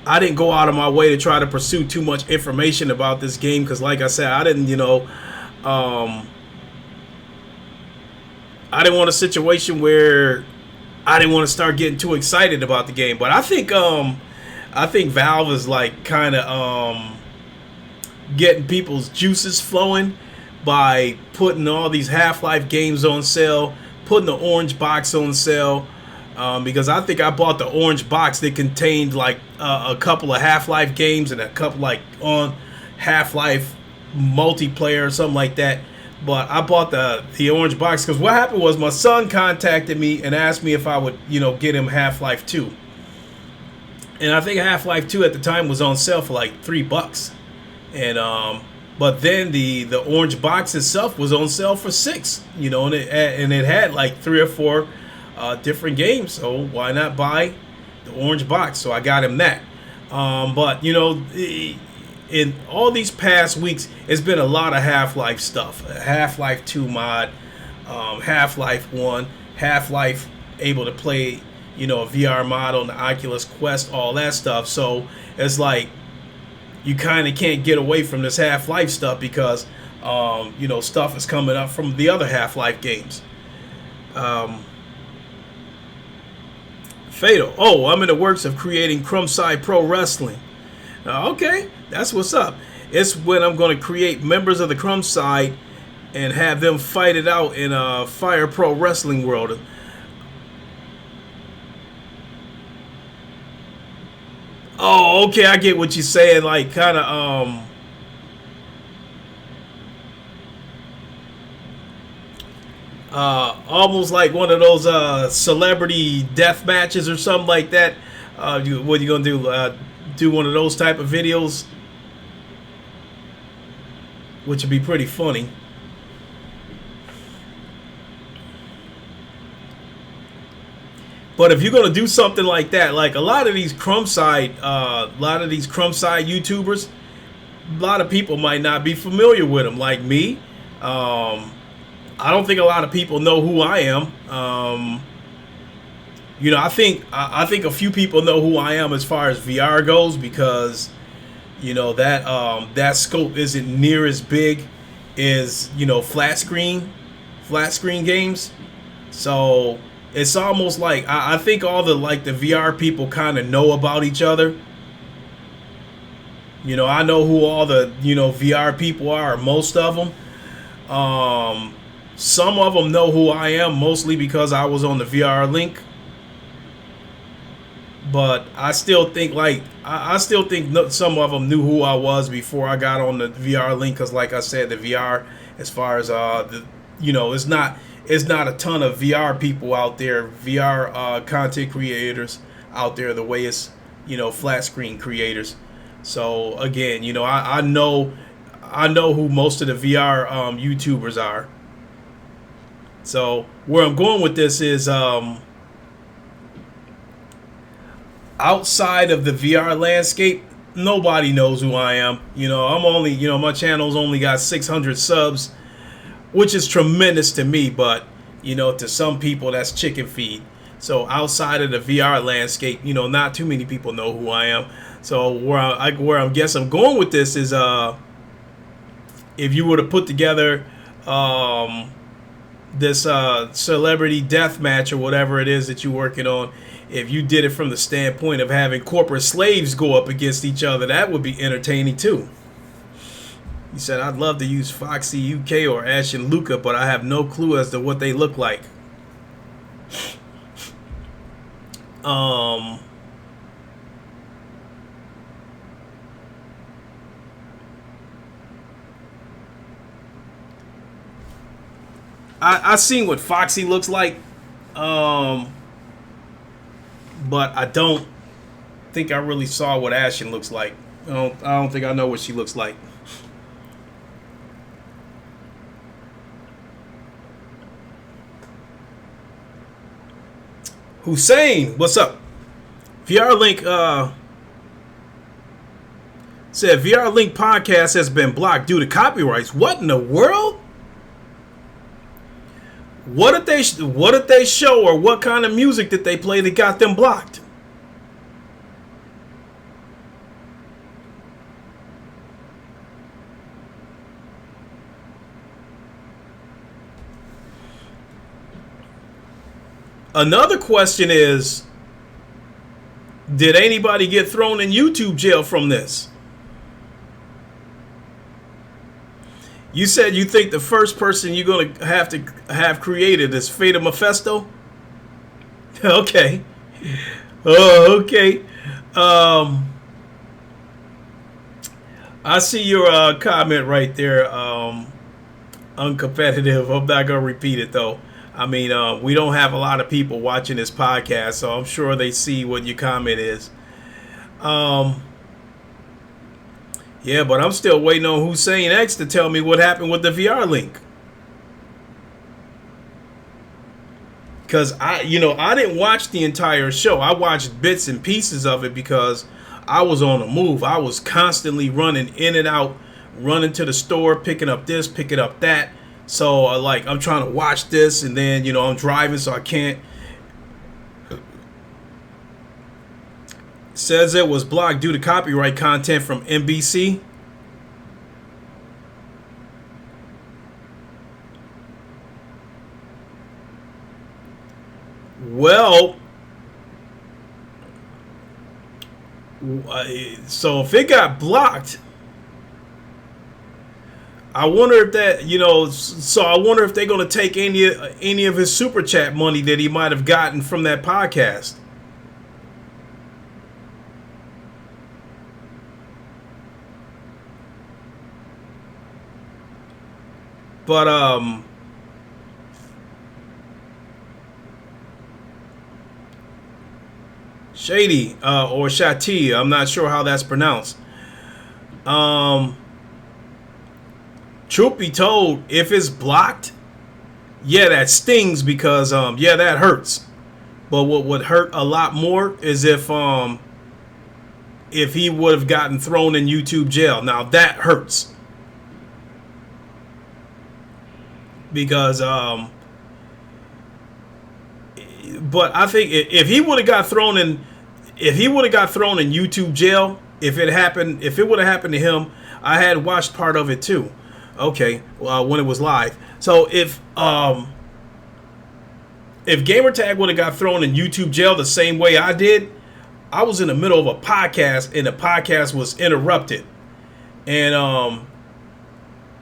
I didn't go out of my way to try to pursue too much information about this game, because like I said, I didn't want a situation where I didn't want to start getting too excited about the game. But I think Valve is like kind of getting people's juices flowing by putting all these Half-Life games on sale, putting the orange box on sale. Because I think I bought the orange box that contained like a couple of Half-Life games and a couple like on Half-Life multiplayer or something like that. But I bought the orange box because what happened was my son contacted me and asked me if I would, get him Half-Life 2. And I think Half-Life 2 at the time was on sale for like $3. And but then the orange box itself was on sale for $6. And it had like 3 or 4 different games. So why not buy the orange box? So I got him that. But in all these past weeks, it's been a lot of Half-Life stuff. Half-Life 2 mod, Half-Life 1, Half-Life able to play, a VR mod on the Oculus Quest, all that stuff. So it's like you kind of can't get away from this Half-Life stuff because, stuff is coming up from the other Half-Life games. Fatal. Oh, I'm in the works of creating Crumbside Pro Wrestling. Okay, that's what's up. It's when I'm going to create members of the Crumbside and have them fight it out in a Fire Pro Wrestling world. Oh, okay, I get what you're saying. Like, kind of, almost like one of those celebrity death matches or something like that. What are you gonna do? Do one of those type of videos? which would be pretty funny. But if you're gonna do something like that, like a lot of these crumb side YouTubers, a lot of people might not be familiar with them. Like me, I don't think a lot of people know who I am. I think a few people know who I am as far as VR goes because that scope isn't near as big as flat screen games. So it's almost like I think all the VR people kind of know about each other. I know who all the VR people are, most of them. Some of them know who I am, mostly because I was on the VR link. But I still think I still think some of them knew who I was before I got on the VR link. Because like I said, the VR, as far as it's not a ton of VR people out there, VR content creators out there the way it's flat screen creators. So again, I know who most of the VR YouTubers are. So where I'm going with this is outside of the VR landscape, nobody knows who I am. I'm only, my channel's only got 600 subs, which is tremendous to me, but to some people that's chicken feed. So outside of the VR landscape, not too many people know who I am. So where I guess I'm going with this is if you were to put together this celebrity death match or whatever it is that you're working on, if you did it from the standpoint of having corporate slaves go up against each other, that would be entertaining too. He said, I'd love to use Foxy UK or Ash and Luca, but I have no clue as to what they look like. I seen what Foxy looks like, but I don't think I really saw what Ashen looks like. I don't think I know what she looks like. Hussein, what's up? VR Link said VR Link podcast has been blocked due to copyrights. What in the world? What did they show, or what kind of music did they play that got them blocked? Another question is, did anybody get thrown in YouTube jail from this? You said you think the first person you're going to have created is Fata Mephisto? Okay. Oh, okay. I see your comment right there. Uncompetitive. I'm not going to repeat it, though. I mean, we don't have a lot of people watching this podcast, so I'm sure they see what your comment is. Yeah, but I'm still waiting on Hussein X to tell me what happened with the VR link. Because I didn't watch the entire show. I watched bits and pieces of it because I was on the move. I was constantly running in and out, running to the store, picking up this, picking up that. So I'm trying to watch this, and then I'm driving, so I can't. Says it was blocked due to copyright content from NBC. Well, so if it got blocked, I wonder if that, so I wonder if they're going to take any of his super chat money that he might have gotten from that podcast. But Shady or Shati, I'm not sure how that's pronounced. truth be told, if it's blocked, yeah, that stings because yeah, that hurts. But what would hurt a lot more is if he would have gotten thrown in YouTube jail. Now that hurts because but I think if he would have got thrown in, if he would have got thrown in YouTube jail, if it would have happened to him, I had watched part of it too. Okay, when it was live. So if Gamertag would have got thrown in YouTube jail the same way I did, I was in the middle of a podcast and the podcast was interrupted, and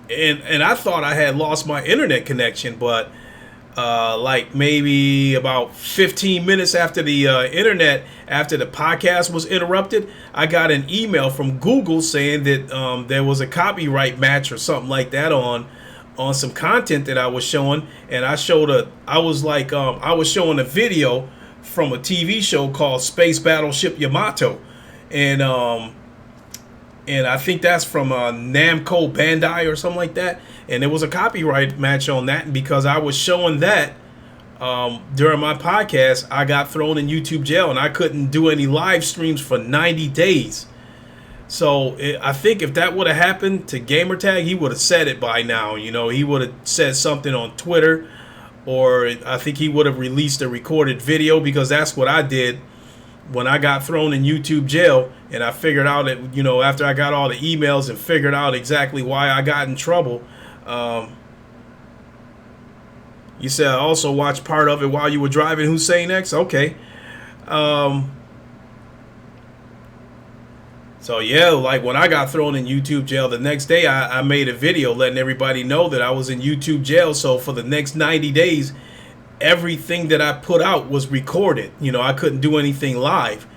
and I thought I had lost my internet connection, but like maybe about 15 minutes after the after the podcast was interrupted, I got an email from Google saying that there was a copyright match or something like that on some content that I was showing, and I was showing a video from a TV show called Space Battleship Yamato, and I think that's from Namco Bandai or something like that, and there was a copyright match on that, and because I was showing that during my podcast, I got thrown in YouTube jail, and I couldn't do any live streams for 90 days. So I think if that would have happened to Gamertag, he would have said it by now. You know, he would have said something on Twitter, or I think he would have released a recorded video, because that's what I did when I got thrown in YouTube jail. And I figured out that, you know, after I got all the emails and figured out exactly why I got in trouble. You said I also watched part of it while you were driving, Hussein X. Okay. So yeah, like when I got thrown in YouTube jail, the next day I made a video letting everybody know that I was in YouTube jail. So for the next 90 days, everything that I put out was recorded. You know, I couldn't do anything live.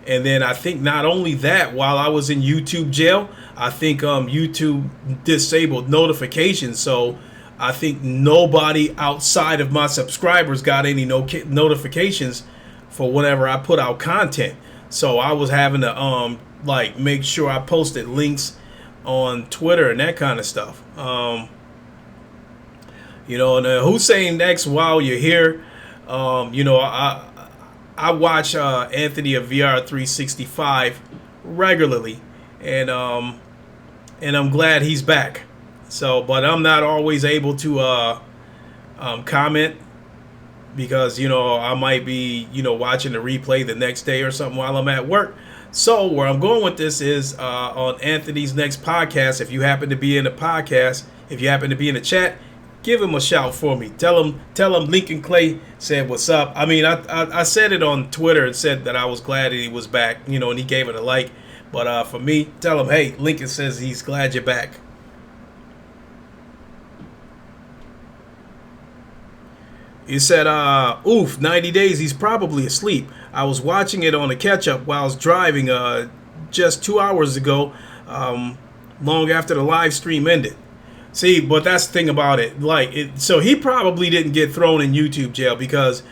And then I think not only that, while I was in YouTube jail, I think YouTube disabled notifications. So I think nobody outside of my subscribers got any notifications for whenever I put out content. So I was having to like make sure I posted links on Twitter and that kind of stuff. You know, and Hussein X, while you're here, you know, I watch Anthony of VR 365 regularly, and I'm glad he's back. So, but I'm not always able to comment, because, you know, I might be, you know, watching the replay the next day or something while I'm at work. So where I'm going with this is on Anthony's next podcast. If you happen to be in the podcast, if you happen to be in the chat, give him a shout for me. Tell him Lincoln Clay said what's up. I mean, I said it on Twitter and said that I was glad that he was back, you know, and he gave it a like. But for me, tell him, hey, Lincoln says he's glad you're back. He said, oof, 90 days, he's probably asleep. I was watching it on a catch-up while I was driving just 2 hours ago, long after the live stream ended. See, but that's the thing about it. So he probably didn't get thrown in YouTube jail, because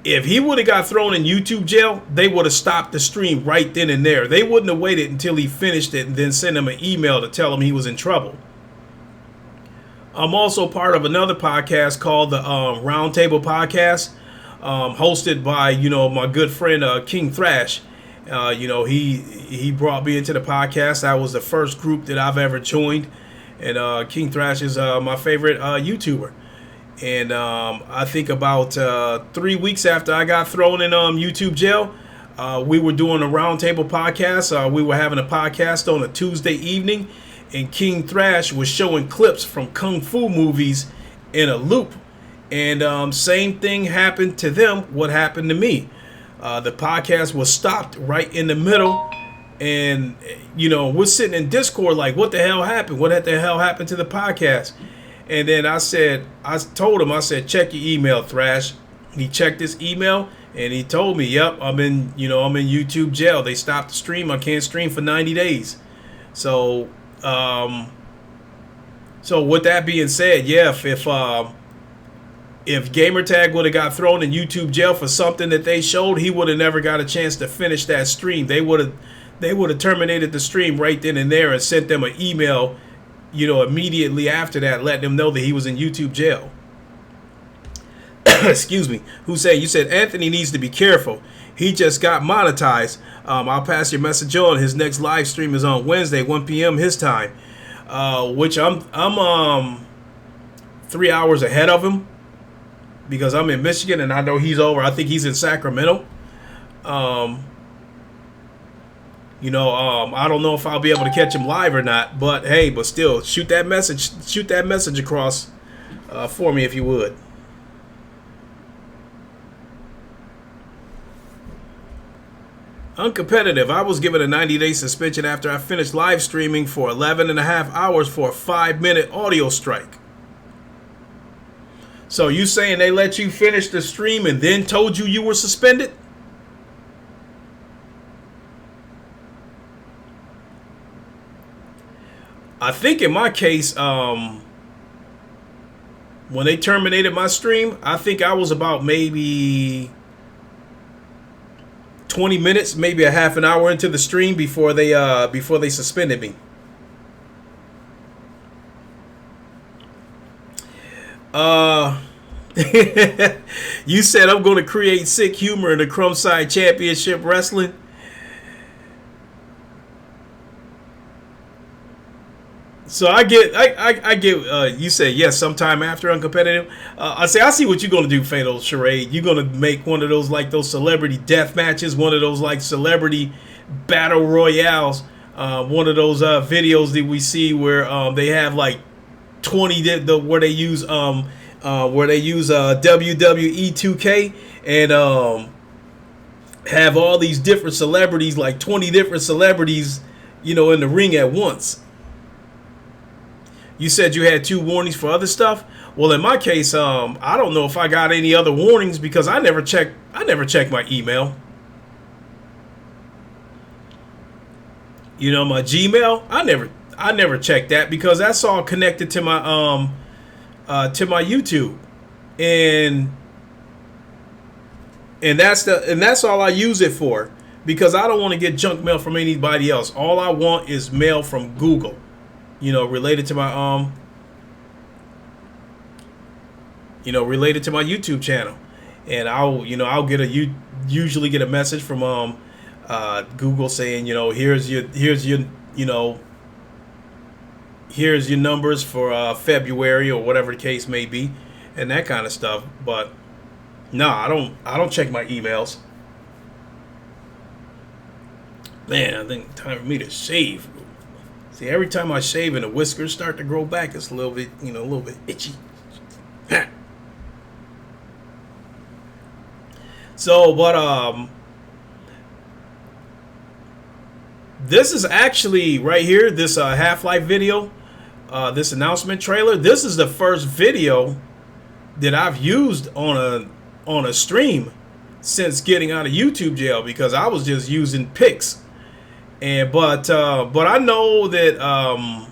if he would have got thrown in YouTube jail, they would have stopped the stream right then and there. They wouldn't have waited until he finished it and then sent him an email to tell him he was in trouble. I'm also part of another podcast called the Roundtable Podcast, hosted by, you know, my good friend King Thrash. You know, he brought me into the podcast. That was the first group that I've ever joined, and King Thrash is my favorite YouTuber. And I think about 3 weeks after I got thrown in YouTube jail, we were doing a Roundtable Podcast. We were having a podcast on a Tuesday evening, and King Thrash was showing clips from Kung Fu movies in a loop. And same thing happened to them, what happened to me. The podcast was stopped right in the middle. And, you know, we're sitting in Discord like, what the hell happened? What the hell happened to the podcast? And then I told him, check your email, Thrash. He checked his email and he told me, yep, I'm in YouTube jail. They stopped the stream. I can't stream for 90 days. So, so with that being said, yeah, if Gamertag would have got thrown in YouTube jail for something that they showed, he would have never got a chance to finish that stream. They would have terminated the stream right then and there and sent them an email immediately after that, letting him know that he was in YouTube jail. Excuse me. Who said, you said Anthony needs to be careful. He just got monetized. I'll pass your message on. His next live stream is on Wednesday, 1 p.m. his time, which I'm 3 hours ahead of him because I'm in Michigan and I know he's over. I think he's in Sacramento. I don't know if I'll be able to catch him live or not, but hey, but still, shoot that message across for me if you would. Uncompetitive. I was given a 90-day suspension after I finished live streaming for 11 and a half hours for a 5-minute audio strike. So you saying they let you finish the stream and then told you were suspended? I think in my case, when they terminated my stream, I think I was about maybe 20 minutes, maybe a half an hour into the stream before they suspended me. You said I'm going to create sick humor in the Crumbside Championship Wrestling. So I get. You say yes sometime after Uncompetitive. I see what you're gonna do, Fatal Charade. You're gonna make one of those like those celebrity death matches, one of those like celebrity battle royales, one of those videos that we see where they have like 20 where they use WWE 2K and have all these different celebrities, like 20 different celebrities, in the ring at once. You said you had 2 warnings for other stuff. Well, in my case, I don't know if I got any other warnings because I never checked my email. My Gmail, I never checked that because that's all connected to my YouTube, and that's all I use it for because I don't want to get junk mail from anybody else. All I want is mail from Google. Related to my related to my YouTube channel, and I'll usually get a message from Google saying here's your numbers for February or whatever the case may be, and that kind of stuff. But no, I don't check my emails. Man, I think it's time for me to shave. See, every time I shave and the whiskers start to grow back, it's a little bit itchy. So, but this is actually right here, this Half-Life video, this announcement trailer. This is the first video that I've used on a stream since getting out of YouTube jail because I was just using pics. But I know that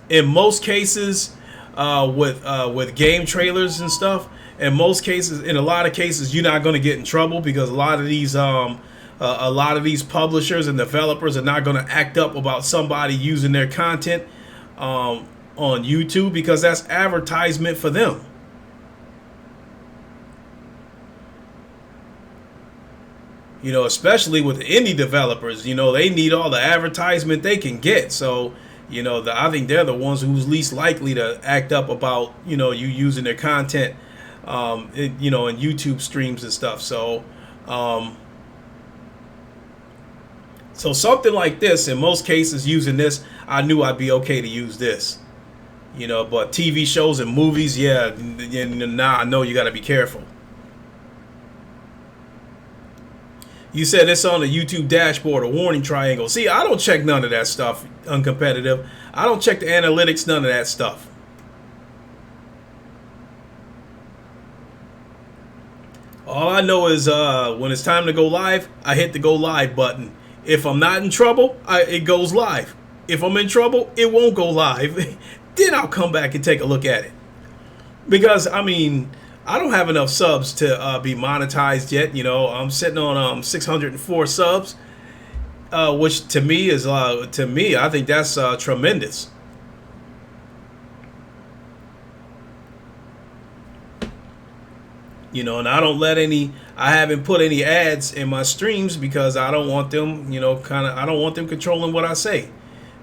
in most cases with game trailers and stuff, in a lot of cases, you're not going to get in trouble because a lot of these publishers and developers are not going to act up about somebody using their content on YouTube because that's advertisement for them. Especially with indie developers, they need all the advertisement they can get. So, I think they're the ones who's least likely to act up about, you using their content, in YouTube streams and stuff. So, so something like this, in most cases, using this, I knew I'd be okay to use this. But TV shows and movies, yeah, I know you got to be careful. You said it's on the YouTube dashboard, a warning triangle. See, I don't check none of that stuff, Uncompetitive. I don't check the analytics, none of that stuff. All I know is when it's time to go live, I hit the go live button. If I'm not in trouble, it goes live. If I'm in trouble, it won't go live. Then I'll come back and take a look at it. Because, I don't have enough subs to be monetized yet. I'm sitting on 604 subs, which to me, I think that's tremendous. And I haven't put any ads in my streams because I don't want them, I don't want them controlling what I say.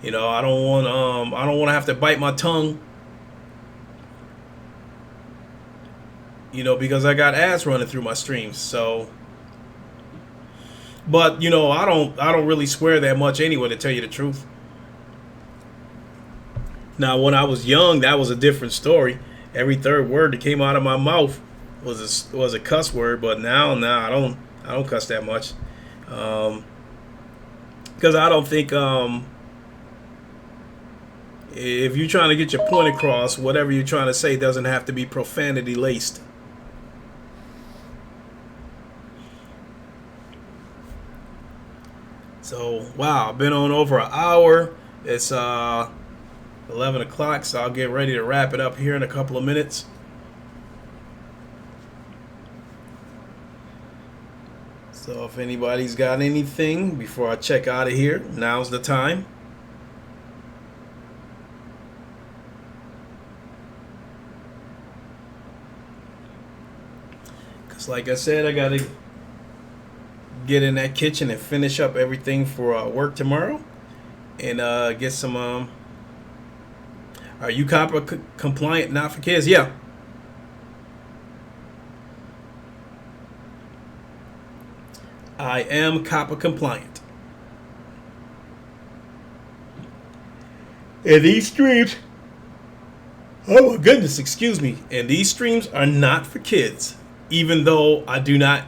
I don't want to have to bite my tongue, because I got ads running through my streams. So, but I don't really swear that much anyway, to tell you the truth. Now, when I was young, that was a different story. Every third word that came out of my mouth was a cuss word, but now I don't cuss that much, because I don't think if you're trying to get your point across, whatever you're trying to say doesn't have to be profanity laced. So wow, I've been on over an hour. It's 11 o'clock, so I'll get ready to wrap it up here in a couple of minutes. So if anybody's got anything before I check out of here, now's the time. Because like I said, I got to get in that kitchen and finish up everything for work tomorrow. And get some... Are you COPPA compliant, not for kids? Yeah. I am COPPA compliant. And these streams, oh my goodness, excuse me. And these streams are not for kids, even though I do not,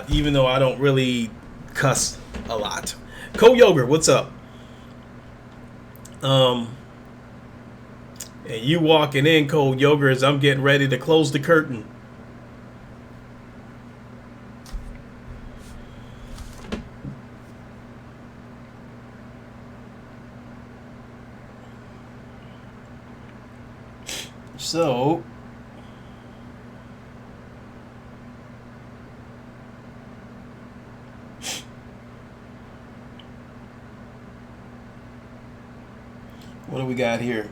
even though I don't really cuss a lot. Cold Yogurt, what's up? And you walking in, Cold Yogurt, as I'm getting ready to close the curtain. So, what do we got here?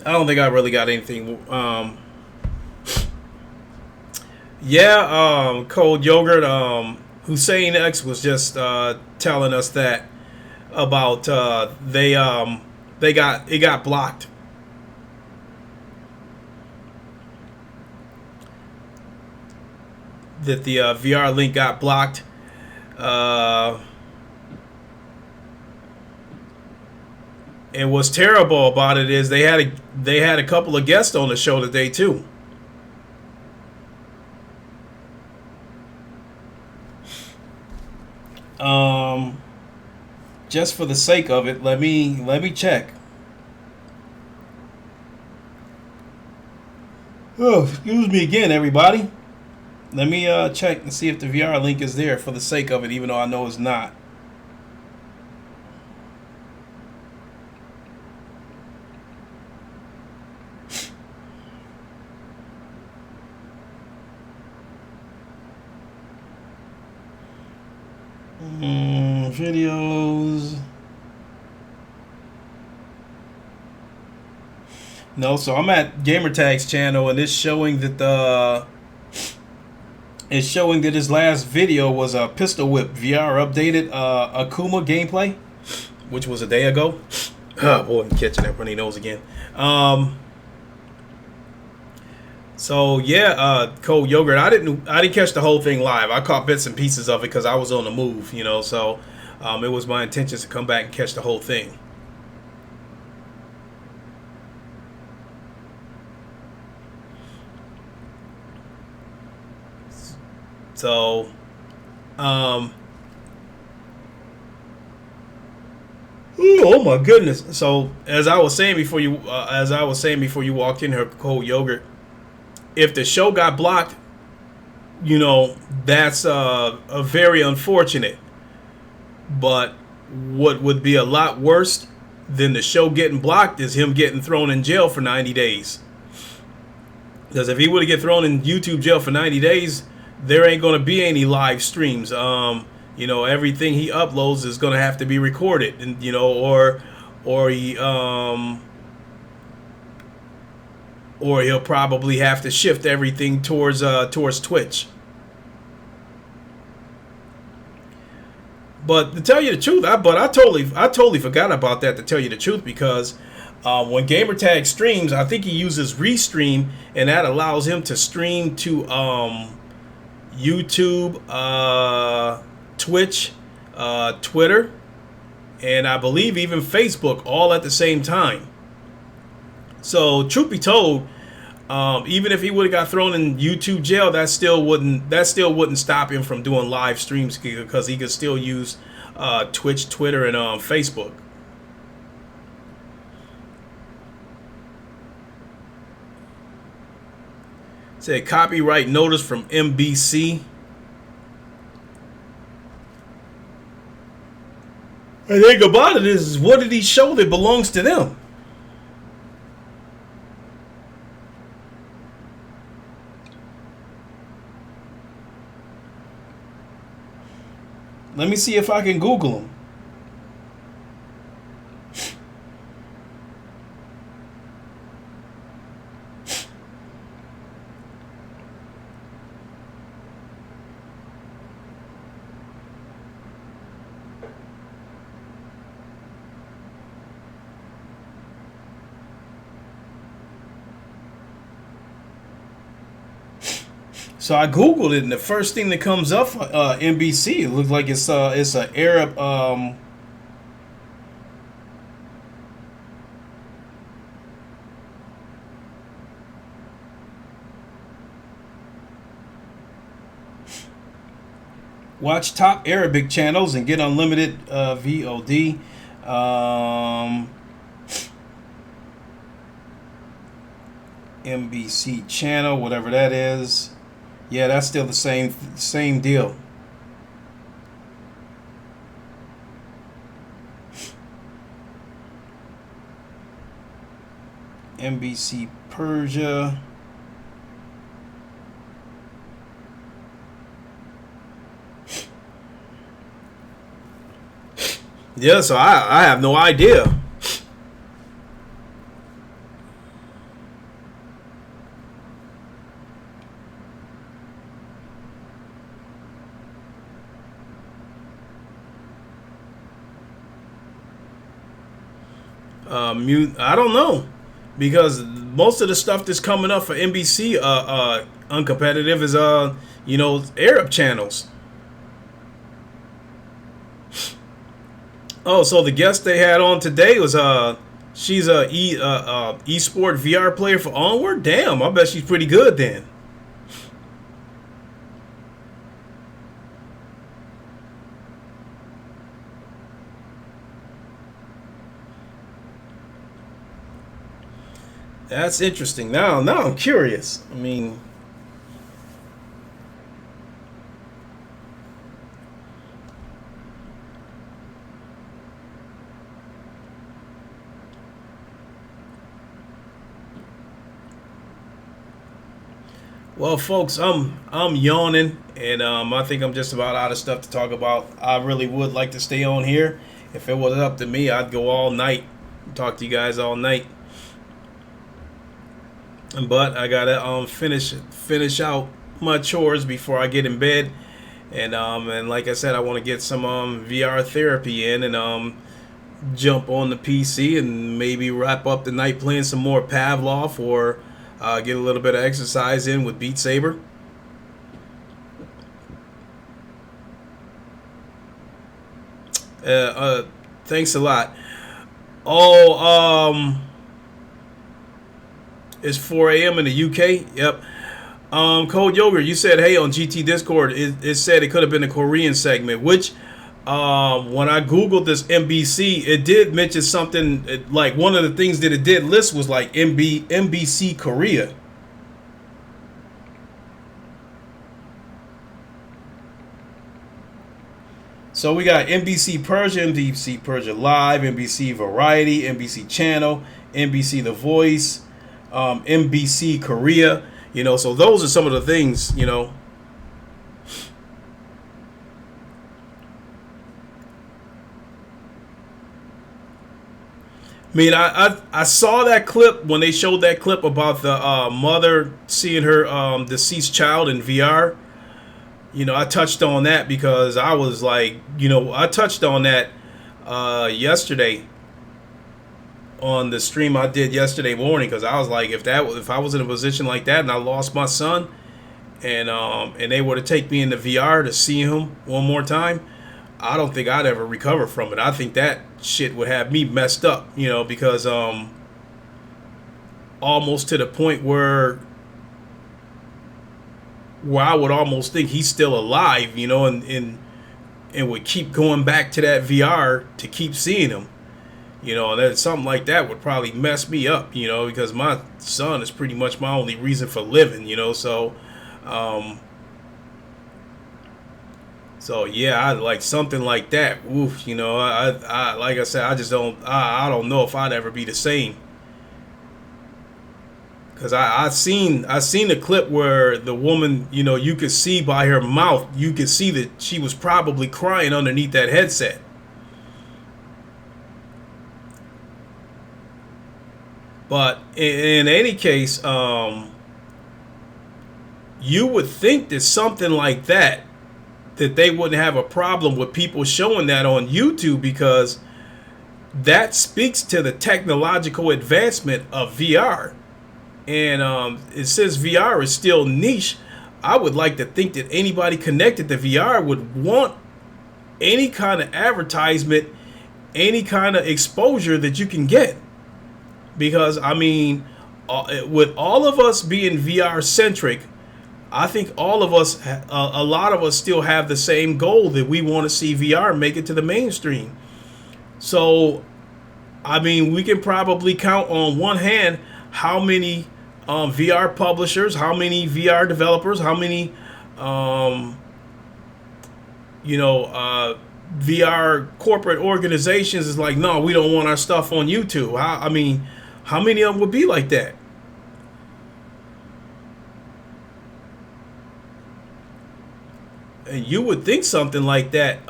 I don't think I really got anything. Cold Yogurt. Hussein X was just telling us that about it got blocked. That the VR link got blocked. And what's terrible about it is they had a couple of guests on the show today too. Just for the sake of it, let me check. Oh, excuse me again, everybody. Let me check and see if the VR link is there for the sake of it, even though I know it's not. Videos. No, so I'm at Gamertag's channel, and it's showing that his last video was a Pistol Whip VR updated Akuma gameplay, which was a day ago. Oh boy, I'm catching that runny nose again. So yeah, Cold Yogurt. I didn't catch the whole thing live. I caught bits and pieces of it because I was on the move, So it was my intentions to come back and catch the whole thing. So, oh my goodness. So as I was saying before you walked in here, Cold Yogurt. If the show got blocked, that's a very unfortunate. But what would be a lot worse than the show getting blocked is him getting thrown in jail for 90 days. Because if he would get thrown in YouTube jail for 90 days, there ain't going to be any live streams. Everything he uploads is going to have to be recorded, and or he or he'll probably have to shift everything towards Twitch. But to tell you the truth, I totally forgot about that, to tell you the truth, because when Gamertag streams, I think he uses Restream, and that allows him to stream to YouTube, Twitch, Twitter, and I believe even Facebook, all at the same time. So truth be told, even if he would have got thrown in YouTube jail, that still wouldn't stop him from doing live streams, because he could still use Twitch, Twitter, and Facebook. Say copyright notice from NBC. The thing about it is, what did he show that belongs to them? Let me see if I can Google him. So I Googled it, and the first thing that comes up for NBC, it looks like it's an Arab watch top Arabic channels and get unlimited VOD. NBC channel, whatever that is. Yeah, that's still the same deal. NBC Persia. Yeah, so I have no idea. I don't know, because most of the stuff that's coming up for NBC uncompetitive is Arab channels. Oh, so the guest they had on today was she's a esport VR player for Onward. Damn, I bet she's pretty good then. That's interesting. Now I'm curious. I mean, well, folks, I'm yawning, and I think I'm just about out of stuff to talk about. I really would like to stay on here. If it was up to me, I'd go all night, talk to you guys all night. But I gotta finish out my chores before I get in bed, and like I said, I want to get some VR therapy in, and jump on the PC and maybe wrap up the night playing some more Pavlov, or get a little bit of exercise in with Beat Saber. Thanks a lot. Oh, it's 4 a.m. in the UK. Yep. Cold Yogurt, you said, hey, on GT Discord, it said it could have been a Korean segment, which when I Googled this NBC, it did mention something, like one of the things that it did list was like NBC Korea. So we got NBC Persia, NBC Persia Live, NBC Variety, NBC Channel, NBC The Voice, NBC Korea, so those are some of the things, I mean, I saw that clip when they showed that clip about the mother seeing her deceased child in VR. You know, I touched on that because I was like, you know, I touched on that yesterday on the stream I did yesterday morning, because I was like, if I was in a position like that and I lost my son, and they were to take me into VR to see him one more time, I don't think I'd ever recover from it. I think that shit would have me messed up, you know, because almost to the point where I would almost think he's still alive, you know, and would keep going back to that VR to keep seeing him. You know, that something like that would probably mess me up, you know, because my son is pretty much my only reason for living, you know. So yeah, I like something like that. Oof, you know, I like I said, I don't know if I'd ever be the same. Cause I seen the clip where the woman, you know, you could see by her mouth, you could see that she was probably crying underneath that headset. But in any case, you would think that something like that they wouldn't have a problem with people showing that on YouTube, because that speaks to the technological advancement of VR. And it says VR is still niche. I would like to think that anybody connected to VR would want any kind of advertisement, any kind of exposure that you can get. Because, I mean, with all of us being VR centric, I think all of us, a lot of us still have the same goal, that we want to see VR make it to the mainstream. So, I mean, we can probably count on one hand how many VR publishers, how many VR developers, how many, VR corporate organizations is like, no, we don't want our stuff on YouTube. How many of them would be like that? And you would think something like that,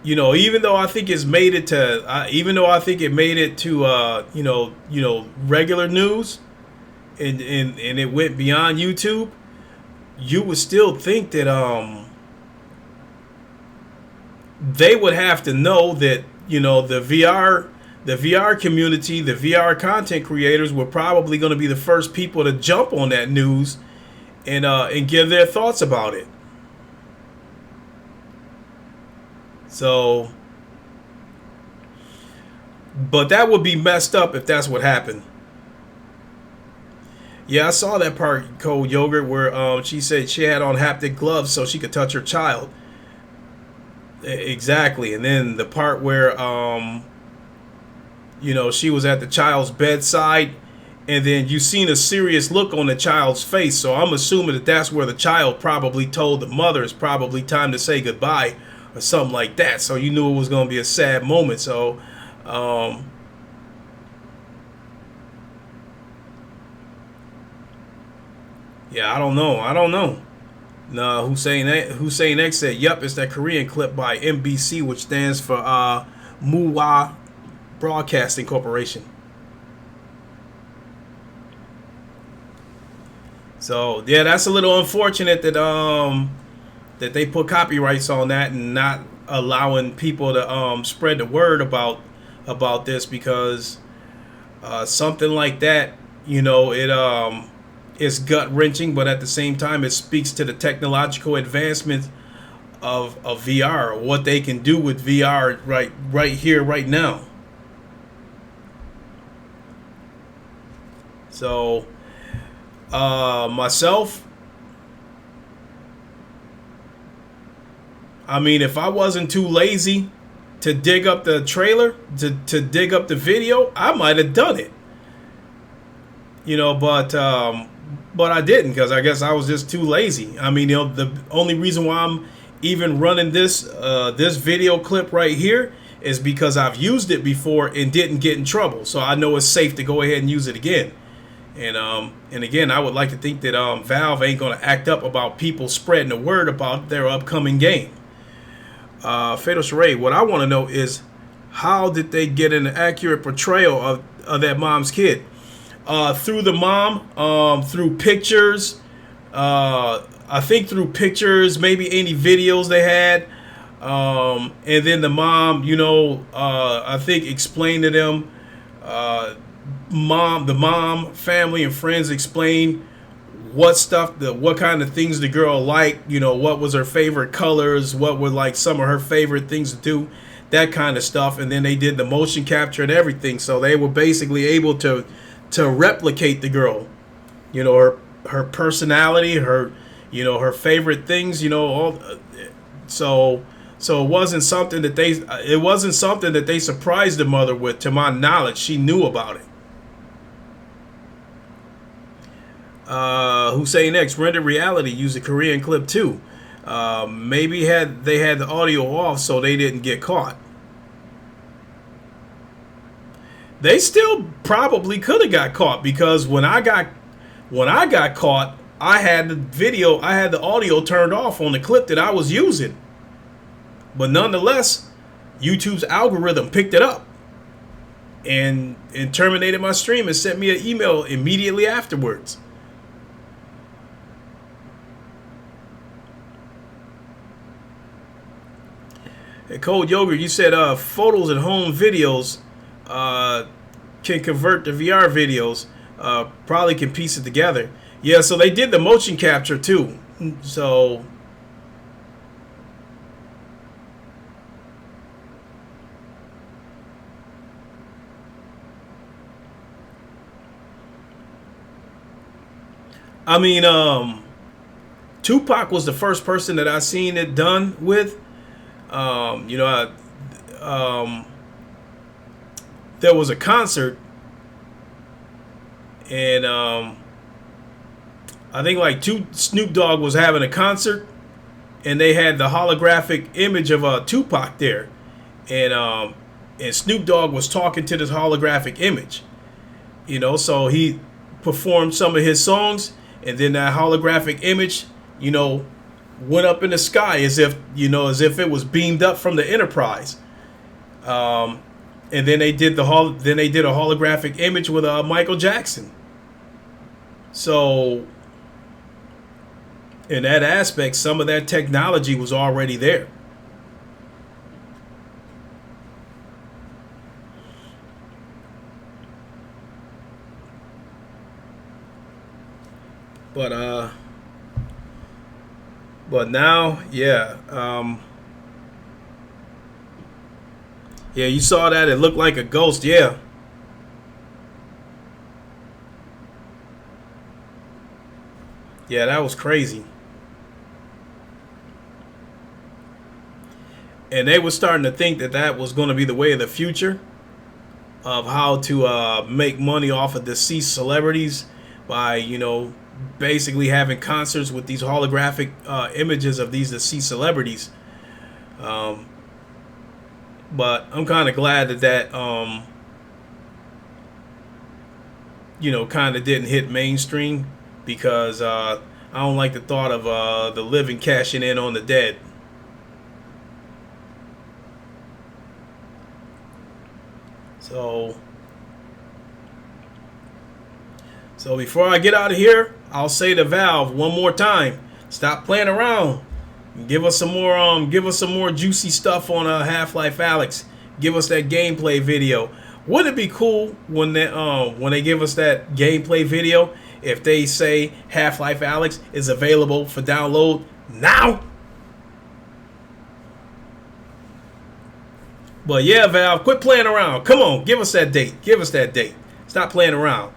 even though I think it made it to regular news, and it went beyond YouTube, you would still think that they would have to know that, you know, the VR community, the VR content creators were probably going to be the first people to jump on that news and give their thoughts about it. So, but that would be messed up if that's what happened. Yeah, I saw that part, Cold Yogurt, where she said she had on haptic gloves so she could touch her child. Exactly. And then the part where she was at the child's bedside, and then you seen a serious look on the child's face. So I'm assuming that that's where the child probably told the mother it's probably time to say goodbye or something like that. So you knew it was going to be a sad moment. So, yeah, I don't know. No, Hussein X said, "Yep, it's that Korean clip by MBC, which stands for Muwa Broadcasting Corporation." So yeah, that's a little unfortunate that they put copyrights on that and not allowing people to spread the word about this, because something like that, it's gut wrenching, but at the same time it speaks to the technological advancement of VR, what they can do with VR right here, right now. So myself, I mean, if I wasn't too lazy to dig up the trailer, to dig up the video, I might have done it. But I didn't, because I guess I was just too lazy. I mean, the only reason why I'm even running this video clip right here is because I've used it before and didn't get in trouble. So I know it's safe to go ahead and use it again. And again, I would like to think that Valve ain't going to act up about people spreading the word about their upcoming game. Fatal Charade, what I want to know is, how did they get an accurate portrayal of that mom's kid? Through the mom, through pictures. I think through pictures, maybe any videos they had. And then the mom, I think explained to them, the mom, family, and friends explained what kind of things the girl liked, what was her favorite colors, what were like some of her favorite things to do, that kind of stuff. And then they did the motion capture and everything. So they were basically able to replicate the girl, her personality, her favorite things, all. So it wasn't something that they surprised the mother with. To my knowledge, she knew about it. Hussein X, Rendered Reality used a Korean clip too. Maybe they had the audio off so they didn't get caught. They still probably could have got caught, because when I got caught, I had the audio turned off on the clip that I was using. But nonetheless, YouTube's algorithm picked it up and terminated my stream and sent me an email immediately afterwards. Hey, Cold Yogurt, you said photos and home videos can convert to VR videos. Probably can piece it together. Yeah, so they did the motion capture too. So I mean, Tupac was the first person that I seen it done with. There was a concert, and I think like Snoop Dogg was having a concert, and they had the holographic image of Tupac there, and Snoop Dogg was talking to this holographic image, so he performed some of his songs, and then that holographic image, went up in the sky as if it was beamed up from the Enterprise. And then they did a holographic image with Michael Jackson. So in that aspect, some of that technology was already there. But now, yeah. Yeah, you saw that. It looked like a ghost. Yeah. Yeah, that was crazy. And they were starting to think that was going to be the way of the future, of how to make money off of deceased celebrities by, basically having concerts with these holographic images of these deceased celebrities. But I'm kind of glad that kind of didn't hit mainstream, because I don't like the thought of the living cashing in on the dead. So before I get out of here, I'll say to Valve one more time: stop playing around. Give us some more juicy stuff on Half-Life Alyx. Give us that gameplay video. Wouldn't it be cool when they give us that gameplay video, if they say Half-Life Alyx is available for download now? But yeah, Valve, quit playing around. Come on, give us that date. Give us that date. Stop playing around.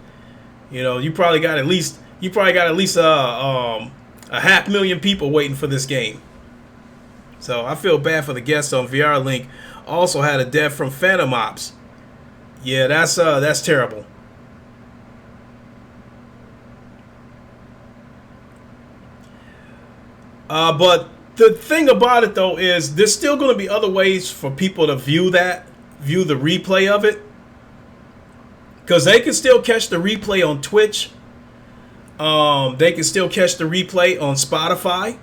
You probably got at least a 500,000 people waiting for this game. So I feel bad for the guest on VR Link. Also had a death from Phantom Ops. Yeah, that's terrible. But the thing about it though is there's still going to be other ways for people to view the replay of it, because they can still catch the replay on Twitch. They can still catch the replay on Spotify.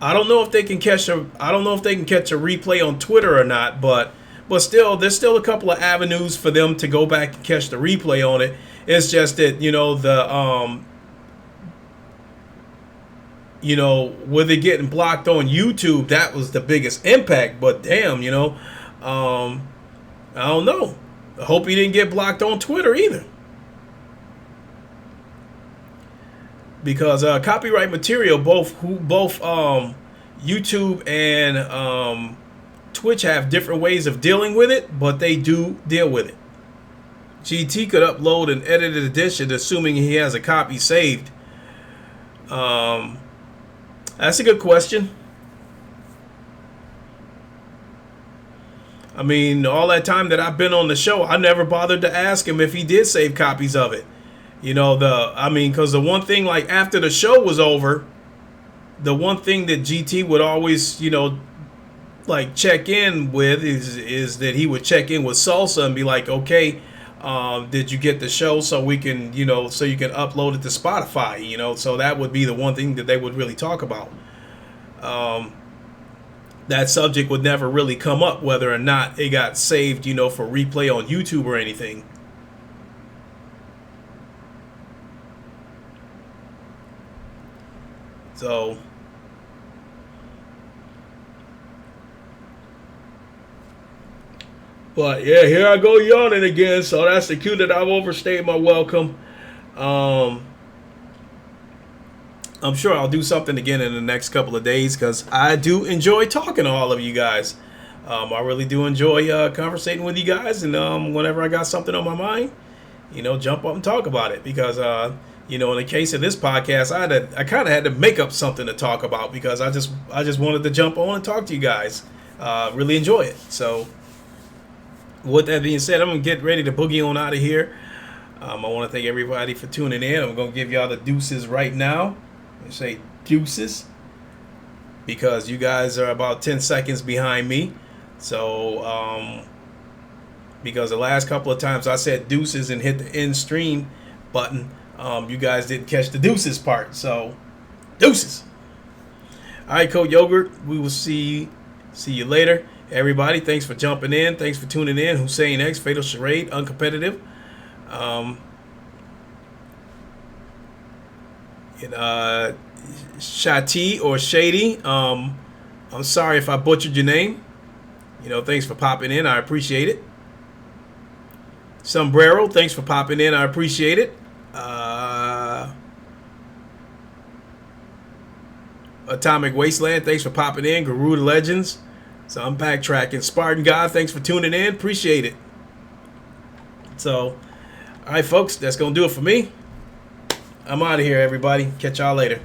I don't know if they can catch a replay on Twitter or not, but But still, there's still a couple of avenues for them to go back and catch the replay on it. It's just that, with it getting blocked on YouTube, that was the biggest impact. But damn, I don't know. I hope he didn't get blocked on Twitter either. Because copyright material, both YouTube and Twitch have different ways of dealing with it, but they do deal with it. GT could upload an edited edition, assuming he has a copy saved. That's a good question. I mean, all that time that I've been on the show, I never bothered to ask him if he did save copies of it. Because the one thing, like, after the show was over, the one thing that GT would always, check in with is that he would check in with Salsa and be like, okay, did you get the show so we can, so you can upload it to Spotify, so that would be the one thing that they would really talk about. That subject would never really come up, whether or not it got saved, for replay on YouTube or anything. So, but yeah, here I go yawning again. So that's the cue that I've overstayed my welcome. I'm sure I'll do something again in the next couple of days because I do enjoy talking to all of you guys. I really do enjoy conversating with you guys, and whenever I got something on my mind, jump up and talk about it because in the case of this podcast, I kind of had to make up something to talk about because I just wanted to jump on and talk to you guys. Really enjoy it. So with that being said, I'm gonna get ready to boogie on out of here. I want to thank everybody for tuning in. I'm gonna give y'all the deuces right now. I say deuces because you guys are about 10 seconds behind me. So because the last couple of times I said deuces and hit the end stream button, you guys didn't catch the deuces part. So deuces. All right, Code Yogurt, we will see you later. Everybody, thanks for jumping in. Thanks for tuning in. Hussein X, Fatal Charade, Uncompetitive. Shati or Shady. I'm sorry if I butchered your name. Thanks for popping in. I appreciate it. Sombrero, thanks for popping in. I appreciate it. Atomic Wasteland, thanks for popping in. Garuda Legends. So I'm backtracking. Spartan God, thanks for tuning in. Appreciate it. So, all right, folks, that's going to do it for me. I'm out of here, everybody. Catch y'all later.